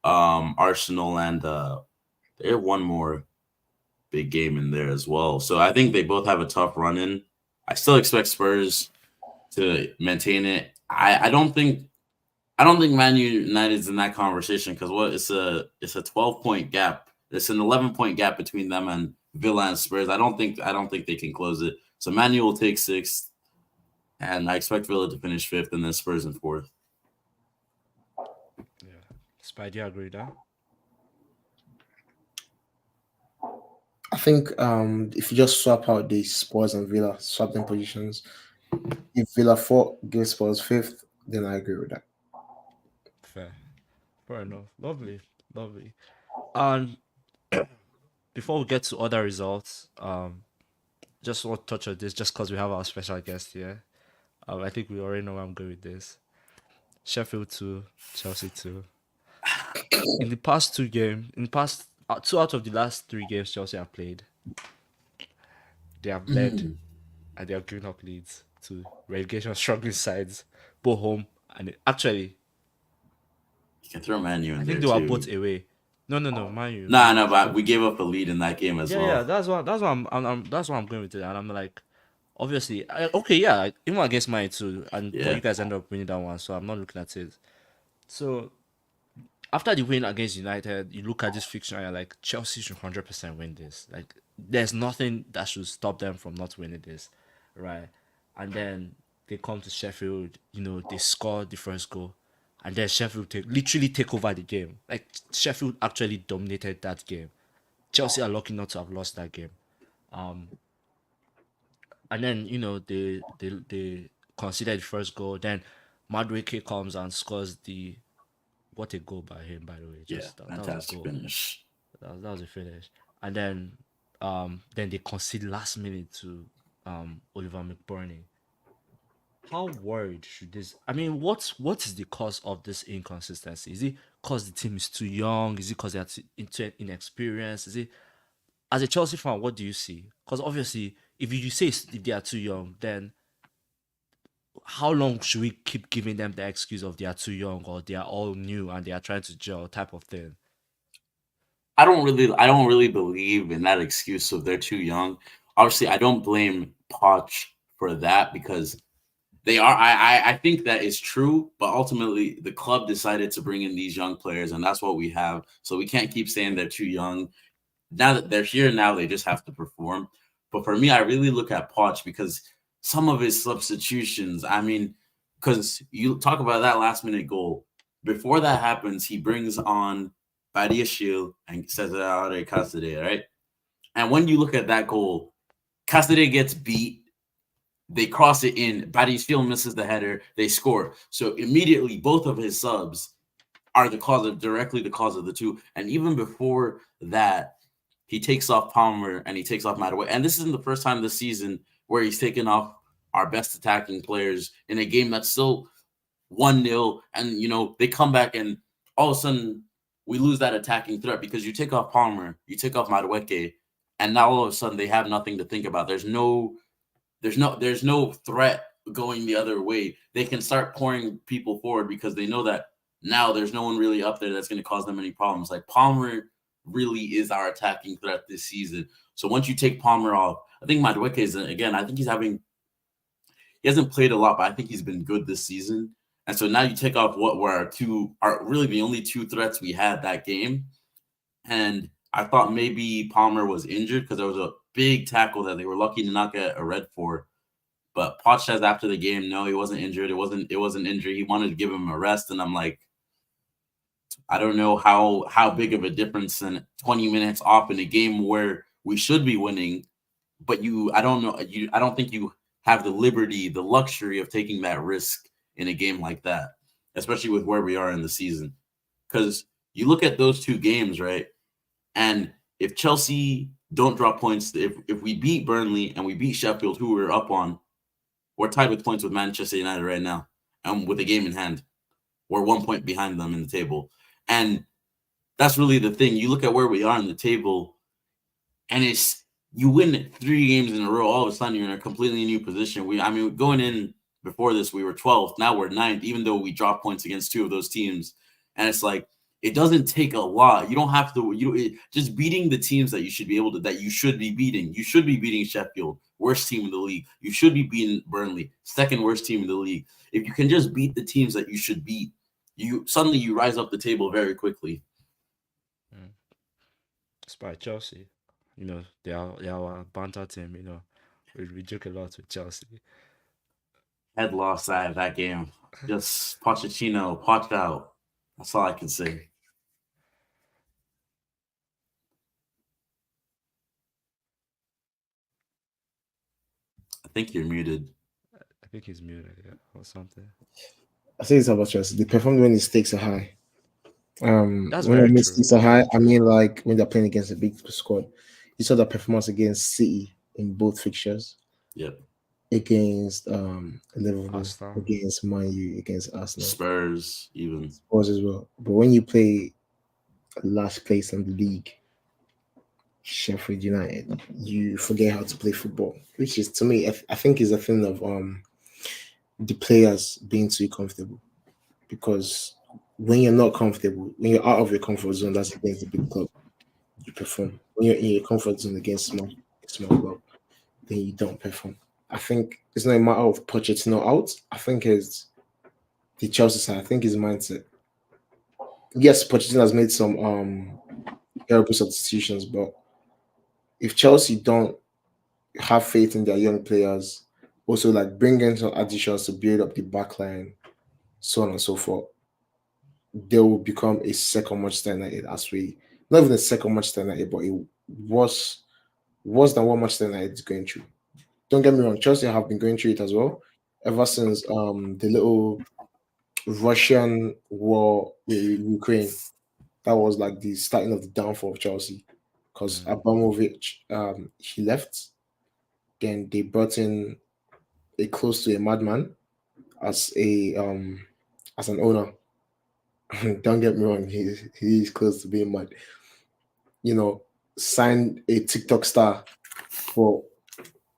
Arsenal, and they have one more big game in there as well. So I think they both have a tough run in. I still expect Spurs to maintain it. I don't think Man United's in that conversation because what it's a 12 point gap. It's an 11 point gap between them and Villa and Spurs. I don't think they can close it. So Man U will take sixth, and I expect Villa to finish fifth, and then Spurs in fourth. Yeah, Spidey agree that. I think if you just swap out the Spurs and Villa, swap them positions. If Villa four gives Spurs fifth, then I agree with that. Fair, fair enough. Lovely, lovely. And before we get to other results, just want to touch on this just because we have our special guest here. I think we already know where I'm going with this. Sheffield 2, Chelsea 2. In the past two out of the last three games Chelsea have played, they have led and they have given up leads to relegation struggling sides, both home and actually, You can throw Man U I in think there they were both too. away. No, Man U, Nah, Man no, U. but we gave up a lead in that game as Yeah, well. that's what that's what I'm going with it, and I'm like, obviously, okay, yeah, even against mine too, but Yeah. you guys end up winning that one, so I'm not looking at it. So after the win against United, you look at this fixture and you're like, Chelsea should 100% win this. Like, there's nothing that should stop them from not winning this, right? And then they come to Sheffield, they score the first goal, and then Sheffield literally take over the game. Like, Sheffield actually dominated that game. Chelsea are lucky not to have lost that game. And then they consider the first goal. Then Madueke comes and scores the what a goal by him, by the way. Yeah. Just that was a Fantastic goal. finish. That was a finish. And then they concede last minute to Oliver McBurney. How worried should this? I mean, what is the cause of this inconsistency? Is it because the team is too young? Is it because they're too inexperienced? Is it as a Chelsea fan? What do you see? Because obviously, if you say if they are too young, then how long should we keep giving them the excuse of they are too young or they are all new and they are trying to gel type of thing? I don't really believe in that excuse of they're too young. Obviously, I don't blame Poch for that because they are. I think that is true, but ultimately the club decided to bring in these young players, and that's what we have. So we can't keep saying they're too young. Now that they're here, now they just have to perform. But for me, I really look at Poch because some of his substitutions. I mean, because you talk about that last minute goal. Before that happens, he brings on Badiashile and Cesare Casade, right? And when you look at that goal, Casade gets beat. They cross it in. Badiashile misses the header. They score. So immediately, both of his subs are directly the cause of the two. And even before that, he takes off Palmer and he takes off Mattaway. And this isn't the first time this season where he's taken off our best attacking players in a game that's still 1-0. And, they come back and all of a sudden we lose that attacking threat because you take off Palmer, you take off Madueke, and now all of a sudden they have nothing to think about. There's no threat going the other way. They can start pouring people forward because they know that now there's no one really up there that's going to cause them any problems. Like Palmer really is our attacking threat this season. So once you take Palmer off, I think Madueke is again. I think he hasn't played a lot, but I think he's been good this season. And so now you take off what were are really the only two threats we had that game. And I thought maybe Palmer was injured because there was a big tackle that they were lucky to not get a red for. But Poch says after the game, no, he wasn't injured. It wasn't injury. He wanted to give him a rest, and I'm like, I don't know how big of a difference in 20 minutes off in a game where we should be winning, but I don't know I don't think you have the liberty, the luxury of taking that risk in a game like that, especially with where we are in the season. Because you look at those two games, right? And if Chelsea don't drop points, if we beat Burnley and we beat Sheffield, who we're up on, we're tied with points with Manchester United right now, and with a game in hand, we're 1 point behind them in the table. And that's really the thing. You look at where we are in the table, and it's you win 3 games in a row. All of a sudden, you're in a completely new position. Going in before this, we were 12th. Now we're 9th, even though we dropped points against 2 of those teams. And it's like it doesn't take a lot. You don't have to. Just beating the teams that you should be able to. That you should be beating. You should be beating Sheffield, worst team in the league. You should be beating Burnley, second worst team in the league. If you can just beat the teams that you should beat, you rise up the table very quickly. It's by Chelsea. They are our banter team. We joke a lot with Chelsea. Head loss side of that game. Just Pochettino, watch out. That's all I can say. I think you're muted. I think he's muted, yeah, or something. I say it's about Chelsea. They perform when the stakes are high. That's When very the true. stakes are That's high, very I true. mean like when they're playing against a big squad. You saw that performance against City in both fixtures, Yep. against Liverpool, Arsenal. against Man U, against Arsenal, Spurs, even. Spurs as well. But when you play last place in the league, Sheffield United, you forget how to play football, which is to me, I think is a thing of the players being too comfortable. Because when you're not comfortable, when you're out of your comfort zone, that's against the big club, you perform. When you're in your comfort zone against small club, then you don't perform. I think it's not a matter of Pochettino out. I think it's the Chelsea side. I think his mindset. Yes, Pochettino has made some terrible substitutions, but if Chelsea don't have faith in their young players, also like bring in some additions to build up the back line, so on and so forth, they will become a second Manchester United as we not even a second Manchester United, but it was worse than what Manchester United is going through. Don't get me wrong, Chelsea have been going through it as well ever since the little Russian war with Ukraine. That was like the starting of the downfall of Chelsea because Mm. Abramovich he left. Then they brought in a close to a madman as a as an owner. Don't get me wrong, he's close to being mad. You know, signed a TikTok star for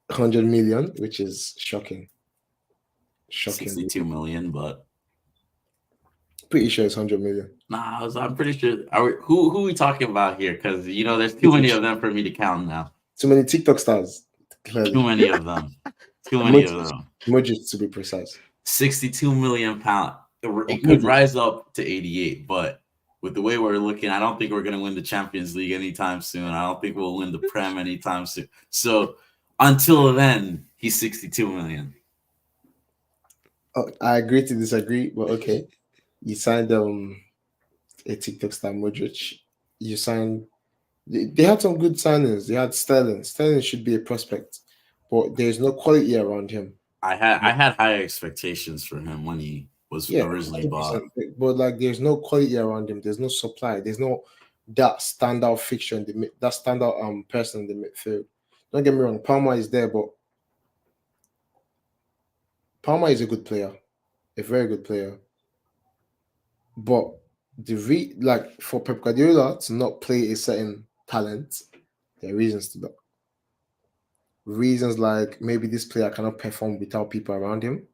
100 million, which is shocking. Shocking. 62 million, but Pretty sure it's 100 million. nah, I'm pretty sure. Who are we talking about here? Because there's too many British. of them for me to count now. Too many TikTok stars, Too clearly. many of them. Too many of Emojis. them. Emojis to be precise. 62 million pound. It could Emojis. rise up to 88, but with the way we're looking, I don't think we're going to win the Champions League anytime soon. I don't think we'll win the Prem anytime soon. So until then, he's 62 million. Oh, I agree to disagree, but okay. You signed a TikTok star, Modric. You signed. They had some good signings. They had Sterling. Sterling should be a prospect, but there's no quality around him. I had high expectations for him when he was Yeah, originally 100%. bought. But like, there's no quality around him. There's no supply. There's no that standout fixture in that standout person in the midfield. Don't get me wrong. Palmer is there, but Palmer is a good player, a very good player. But like for Pep Guardiola to not play a certain talent, there are reasons to that. Reasons like maybe this player cannot perform without people around him,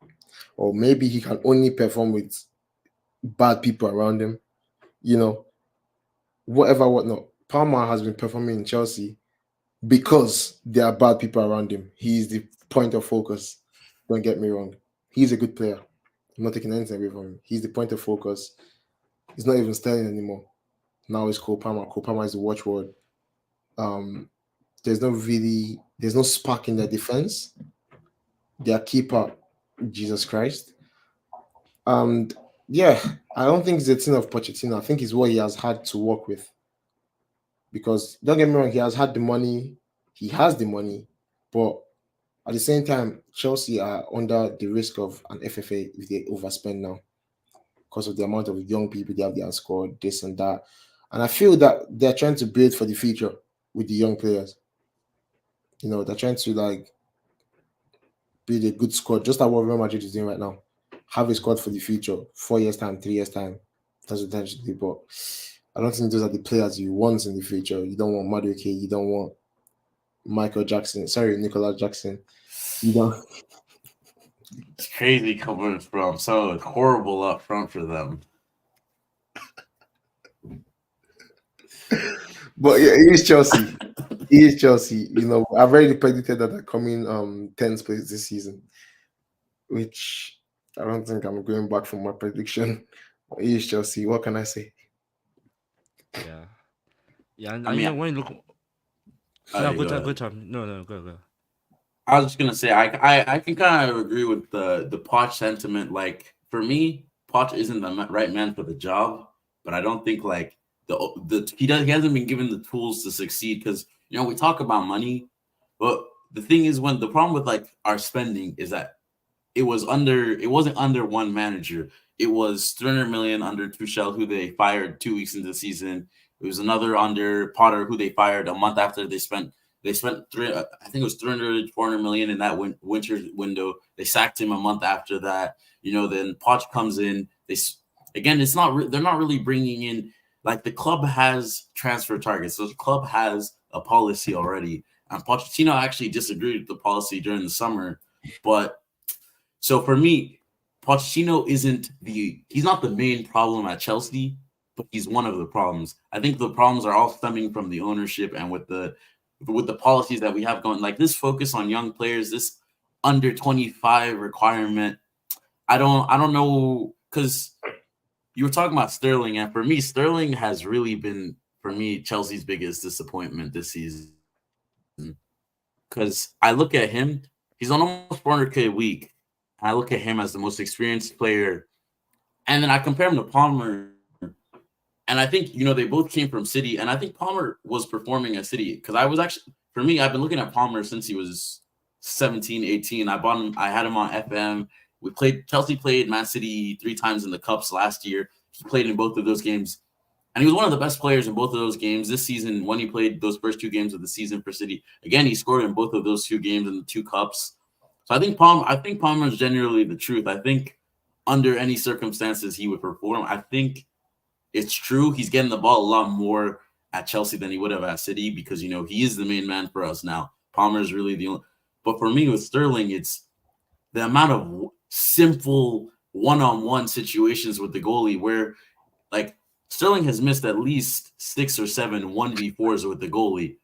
or maybe he can only perform with bad people around him. You know, whatever, whatnot. Palmer has been performing in Chelsea because there are bad people around him. He is the point of focus. Don't get me wrong. He's a good player. I'm not taking anything away from him. He's the point of focus. He's not even Sterling anymore. Now it's Cole Palmer. Cole Palmer is the watchword. Um, there's no spark in their defense. Their keeper, Jesus Christ. And yeah, I don't think it's a thing of Pochettino. I think it's what he has had to work with. Because don't get me wrong, he has had the money, he has the money, but at the same time, Chelsea are under the risk of an FFA if they overspend now because of the amount of young people they have there scored, this and that. And I feel that they're trying to build for the future with the young players. They're trying to like build a good squad, just like what Real Madrid is doing right now. Have a squad for the future, 4 years time, 3 years time. That's what they're trying to do. But I don't think those are the players you want in the future. You don't want Madueke, you don't want Michael Jackson. Sorry, Nicolas Jackson. You don't. It's crazy coming from someone horrible up front for them. But yeah, he is Chelsea. He is Chelsea. I've already predicted that they're coming 10th place this season, which I don't think I'm going back from my prediction. But he is Chelsea. What can I say? Yeah. Yeah, and, I and mean, when you look, yeah, okay, go ahead. good time. No, go. I was just gonna say I can kind of agree with the Poch sentiment. Like for me, Poch isn't the right man for the job, but I don't think like he hasn't been given the tools to succeed because we talk about money, but the thing is when the problem with like our spending is that it wasn't under one manager. It was 300 million under Tuchel, who they fired 2 weeks into the season. It was another under Potter, who they fired a month after they spent I think it was 300, 400 million in that winter window. They sacked him a month after that. Then Poch comes in. Again, they're not really bringing in, like, the club has transfer targets. So the club has a policy already. And Pochettino actually disagreed with the policy during the summer. But so for me, Pochettino he's not the main problem at Chelsea, but he's one of the problems. I think the problems are all stemming from the ownership and with the policies that we have going, like this focus on young players, this under 25 requirement. I don't know, because you were talking about Sterling, and for me, Sterling has really been, for me, Chelsea's biggest disappointment this season. Because I look at him, he's on almost 400K a week. I look at him as the most experienced player, and then I compare him to Palmer. And I think, they both came from City, and I think Palmer was performing at City because for me, I've been looking at Palmer since he was 17, 18. I bought him, I had him on FM. Chelsea played Man City 3 times in the Cups last year. He played in both of those games, and he was one of the best players in both of those games. This season, when he played those first 2 games of the season for City, again, he scored in both of those 2 games in the 2 Cups. So I think Palmer is generally the truth. I think under any circumstances he would perform. I think it's true he's getting the ball a lot more at Chelsea than he would have at City because, he is the main man for us now. Palmer is really the only. But for me with Sterling, it's the amount of simple one-on-one situations with the goalie where, like, Sterling has missed at least 6 or 7 1v4s with the goalie.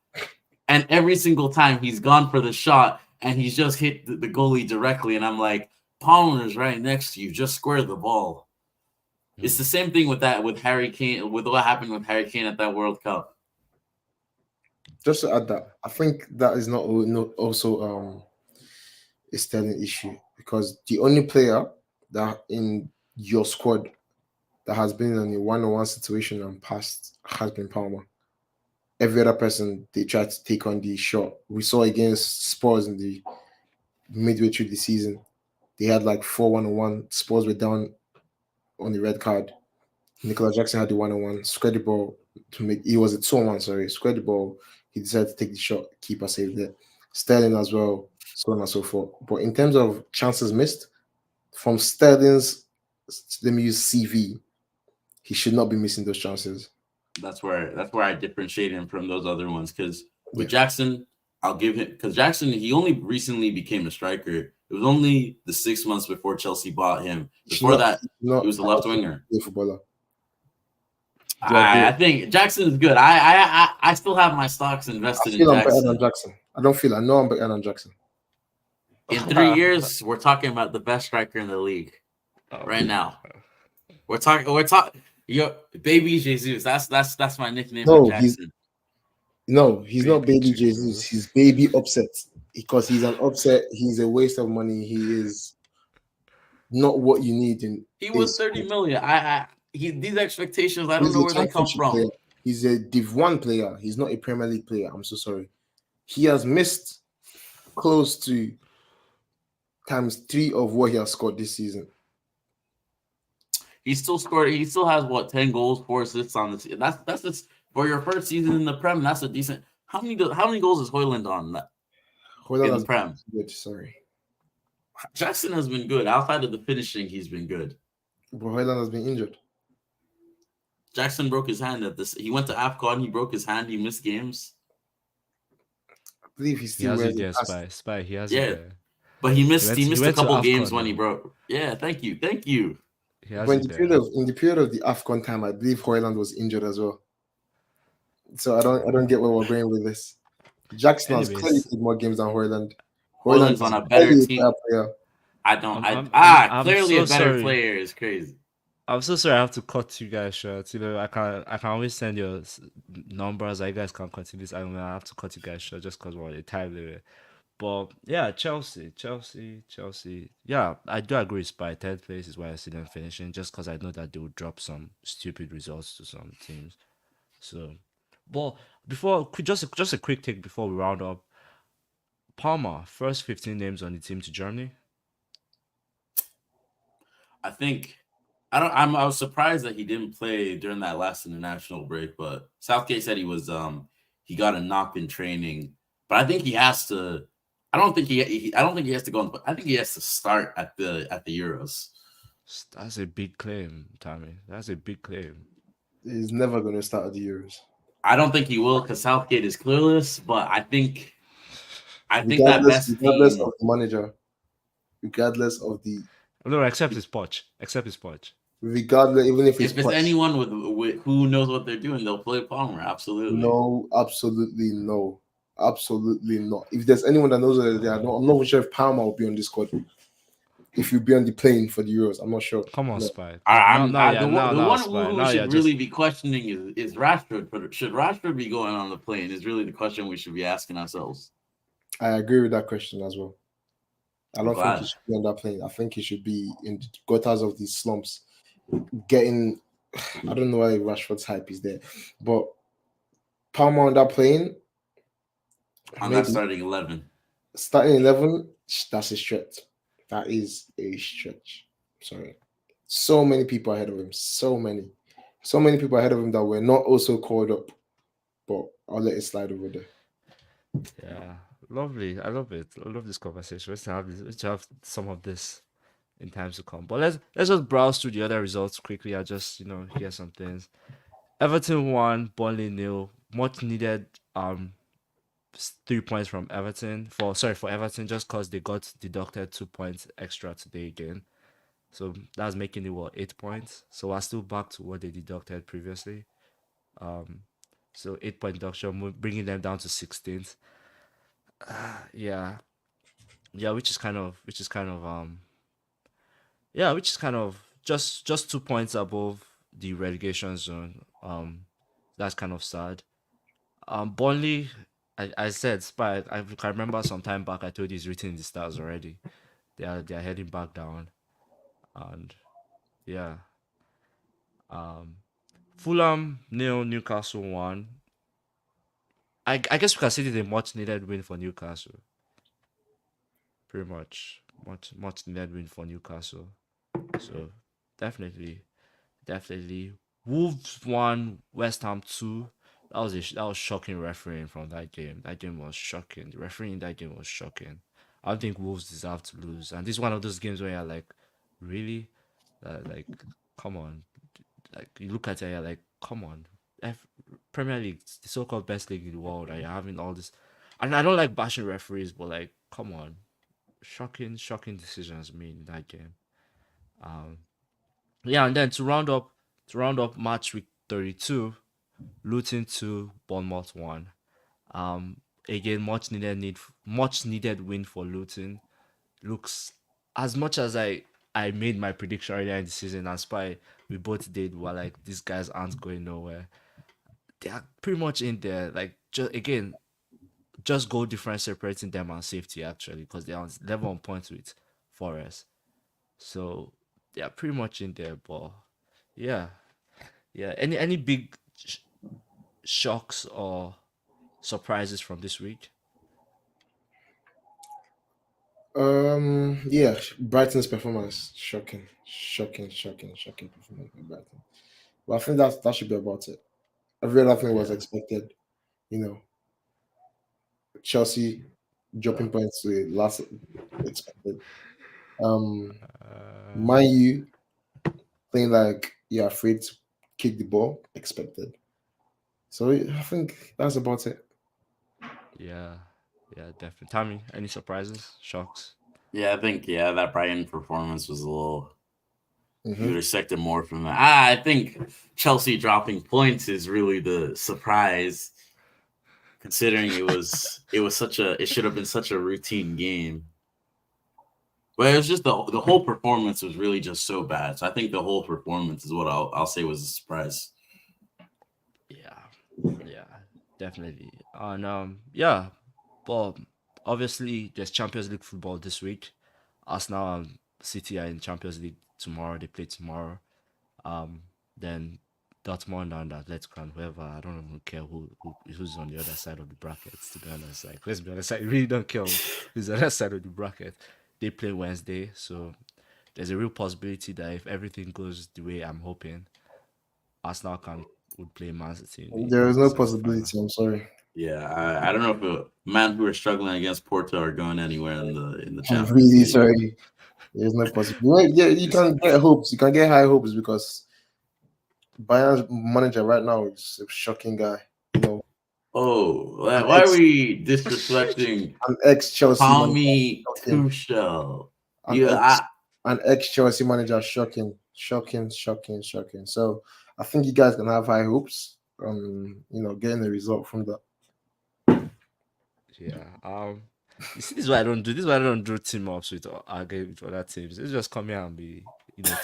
And every single time he's gone for the shot and he's just hit the goalie directly. And I'm like, Palmer's right next to you. Just square the ball. It's the same thing with Harry Kane, with what happened with Harry Kane at that World Cup. Just to add that, I think that is not also a Sterling issue because the only player that in your squad that has been in a one-on-one situation and passed has been Palmer. Every other person they tried to take on the shot. We saw against Spurs in the midway through the season. They had like 4 1-on-1. Spurs were down on the red card. Nicolas Jackson had the 1-on-1. Squared the ball to make. He was a 2-on-1. Sorry, squared the ball. He decided to take the shot. Keeper saved it. Sterling as well, so on and so forth. But in terms of chances missed, from Sterling's, let me use CV, he should not be missing those chances. That's where I differentiate him from those other ones. Because with Jackson, I'll give him, because Jackson, he only recently became a striker. It was only the 6 months before Chelsea bought him. Before that, he was a left winger. Footballer. Do you agree? I think Jackson is good. I still have my stocks I invested in feel I'm better than Jackson. Jackson. I don't feel. I know I'm better than Jackson. In 3 years, we're talking about the best striker in the league right now. We're talking. Yo, baby Jesus. That's my nickname for No, he's Jackson. no, he's not Baby baby Jesus. He's Jesus. baby upset because he's an upset. He's a waste of money. He is not what you need in He was this. 30 million. These expectations. I don't He's know a where they come championship player. from. He's a Div 1 player. He's not a Premier League player. I'm so sorry. He has missed close to times 3 of what he has scored this season. He still scored. He still has what 10 goals, 4 assists on this. That's just for your first season in the Prem. That's a decent. How many goals is Hoyland on Hold on, in the that's Prem? good. Sorry, Jackson has been good. Outside of the finishing, he's been good. but Hoyland has been injured. Jackson broke his hand at this. He went to AFCON. He broke his hand. He missed games. I believe he He still has you wears a there, cast. Spy. Spy, he has you Yeah, there. but he He missed. went He he missed a went to couple games AFCON when he now. broke. Yeah, thank you, thank you. He But has you there. in the period of the AFCON time, I believe Hoyland was injured as well. So I don't get where we're going with this. Jackson has clearly Anyways, played more games than Hoyland. Hoyland Hoyland's on is a better clearly a team. better player. I don't. I'm I I'm I'm I'm clearly a so better sorry. player is crazy. I'm so sorry I have to cut you guys short. I can always send your numbers. You guys can continue this. I have to cut you guys short just because we're on a time limit. But yeah, Chelsea. Yeah, I do agree. It's by 10th place is why I see them finishing. Just because I know that they will drop some stupid results to some teams. So, but just a quick take before we round up. Palmer, first 15 names on the team to Germany. I think I was surprised that he didn't play during that last international break, but Southgate said he got a knock in training. But I think he has to. I don't think he has to go. I think he has to start at the Euros. That's a big claim, Tommy. That's a big claim. He's never going to start at the Euros. I don't think he will because Southgate is clueless. But I think that best Regardless of team. the manager, regardless of the No, except his Poch. Except his Poch. regardless, even if it's If it's push. anyone with who knows what they're doing, they'll play Palmer. Absolutely. No, absolutely no. Absolutely not. If there's anyone that knows that they are not, I'm not even sure if Palmer will be on this squad. If you'll be on the plane for the Euros, I'm not sure. Come on, No. Spy. I'm the Now, one Spy. who Now, yeah, should just really be questioning is Rashford. But should Rashford be going on the plane? Is really the question we should be asking ourselves. I agree with that question as well. I I'm don't think he glad. should be on that plane. I think he should be in the gutters of these slumps. Getting, I don't know why Rashford's hype is there, but Palmer on that plane, On that maybe starting 11. starting 11. That's a stretch. That is a stretch. Sorry, so many people ahead of him. So many people ahead of him that were not also called up. But I'll let it slide over there. yeah, lovely. I love it. I love this conversation. Let's have some of this in times to come. But let's just browse through the other results quickly. I just hear some things. Everton won, Burnley nil. Much needed 3 points from Everton for Everton just because they got deducted 2 points extra today again. So that's making it what 8 points. So we're still back to what they deducted previously. So 8 point deduction, bringing them down to 16th. Yeah, yeah, which is kind of just 2 points above the relegation zone. That's kind of sad. Burnley, I said, Spy. I remember some time back I told you it's written in the stars already. They are heading back down, and yeah. Fulham nil, Newcastle won. I guess we can say it's a much needed win for Newcastle. Pretty much needed win for Newcastle. So definitely, definitely. Wolves won, West Ham 2. That was shocking refereeing from that game. That game was shocking. The refereeing in that game was shocking. I don't think Wolves deserve to lose. And this is one of those games where you're like, really? Like, come on. Like you look at it, you're like, come on. Premier League, the so-called best league in the world, and you're having all this. And I don't like bashing referees, but like, come on. Shocking decisions made in that game. Yeah, and then to round up match week 32, Luton 2, Bournemouth 1. Um, Again, much needed win for Luton. Looks as much as I made my prediction earlier in the season and Spy, we both did. Were like these guys aren't going nowhere. They are pretty much in there. Like just goal difference separating them and safety actually because they're on level on points with Forest. So they are pretty much in there. But yeah, yeah. Any big shocks or surprises from this week? Yeah, Brighton's performance shocking, shocking, shocking, shocking performance by Brighton. But I think that should be about it. Every other thing was Yeah. expected. You know, Chelsea dropping points to the last expected. Um, Uh, Man U playing like you're afraid to kick the ball expected. So I think that's about it. yeah. Yeah, definitely. Tommy, any surprises, shocks? Yeah, I think that Brighton performance was a little. You would Hmm. expect more from that. I think Chelsea dropping points is really the surprise, considering it should have been such a routine game. But it was just the whole performance was really just so bad. So I think the whole performance is what I'll say was a surprise. Yeah. Yeah, definitely. And yeah, but obviously there's Champions League football this week. Arsenal and City are in Champions League tomorrow. They play tomorrow. Um, then Dortmund and Atletico and whoever. I don't even care who's on the other side of the brackets. To be honest, like let's be honest, I really don't care who's on the other side of the bracket. They play Wednesday, so there's a real possibility that if everything goes the way I'm hoping, Arsenal can would play Man City in the There is no semi final. possibility. I'm sorry. Yeah, I don't know if a man who are struggling against Porto are going anywhere in the I'm Champions really League. sorry. There's no possibility. Yeah, you This can get hopes. You can get high hopes because Bayern's manager right now is a shocking guy. You know, Oh, an why are ex we disrespecting an ex Chelsea manager Tommy shocking. Tuchel? An Yeah, ex an ex Chelsea manager shocking, shocking, shocking, shocking. So I think you guys can have high hopes. Getting a result from that. Yeah. You see, this is why I don't do. This is why I don't do team ups with again with other teams. It's just come here and be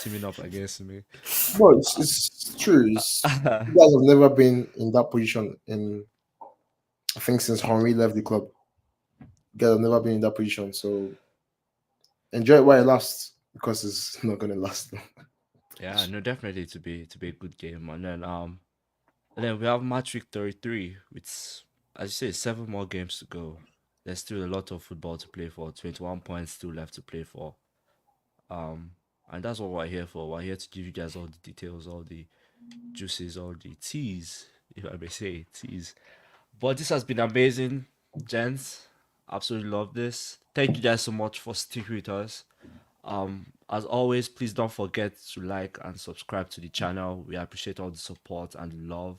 teaming up against me. Well, it's true. You guys have never been in that position in I think since Henry left the club. You guys have never been in that position. So enjoy it while it lasts because it's not gonna last. Yeah, no, definitely to be a good game. And then we have match week 33 with as you say, 7 more games to go. There's still a lot of football to play for. 21 points still left to play for. Um, and that's what we're here for. We're here to give you guys all the details, all the juices, all the teas, if I may say teas. But this has been amazing, gents. Absolutely love this. Thank you guys so much for sticking with us. As always, please don't forget to like and subscribe to the channel. We appreciate all the support and love.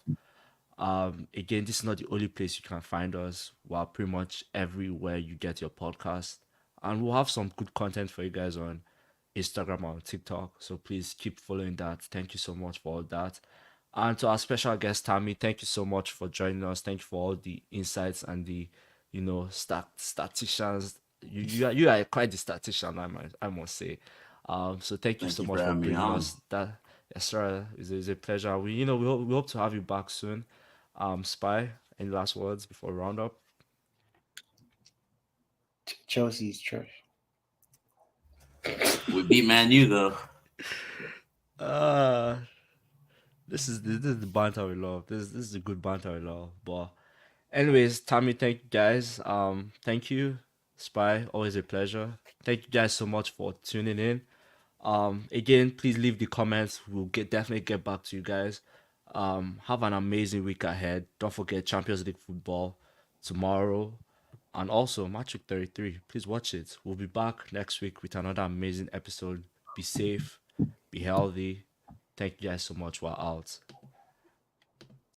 Again, this is not the only place you can find us. We're pretty much everywhere you get your podcast, and we'll have some good content for you guys on Instagram or TikTok. So please keep following that. Thank you so much for all that. And to our special guest Tammy, thank you so much for joining us. Thank you for all the insights and the statisticians. You are quite the statistician, I must say. So thank you thank so you for much for having me bringing on. us that. Yes, sir. It's a pleasure. We hope to have you back soon. Spy, any last words before we round up? Chelsea is trash. We beat Man U though. Uh this is the banter we love. This is the good banter we love. But anyways, Tammy, thank you guys. Thank you, Spy. Always a pleasure. Thank you guys so much for tuning in. Again, please leave the comments. We'll definitely get back to you guys. Have an amazing week ahead. Don't forget Champions League football tomorrow, and also match week 33. Please watch it. We'll be back next week with another amazing episode. Be safe, be healthy. Thank you guys so much. We're out.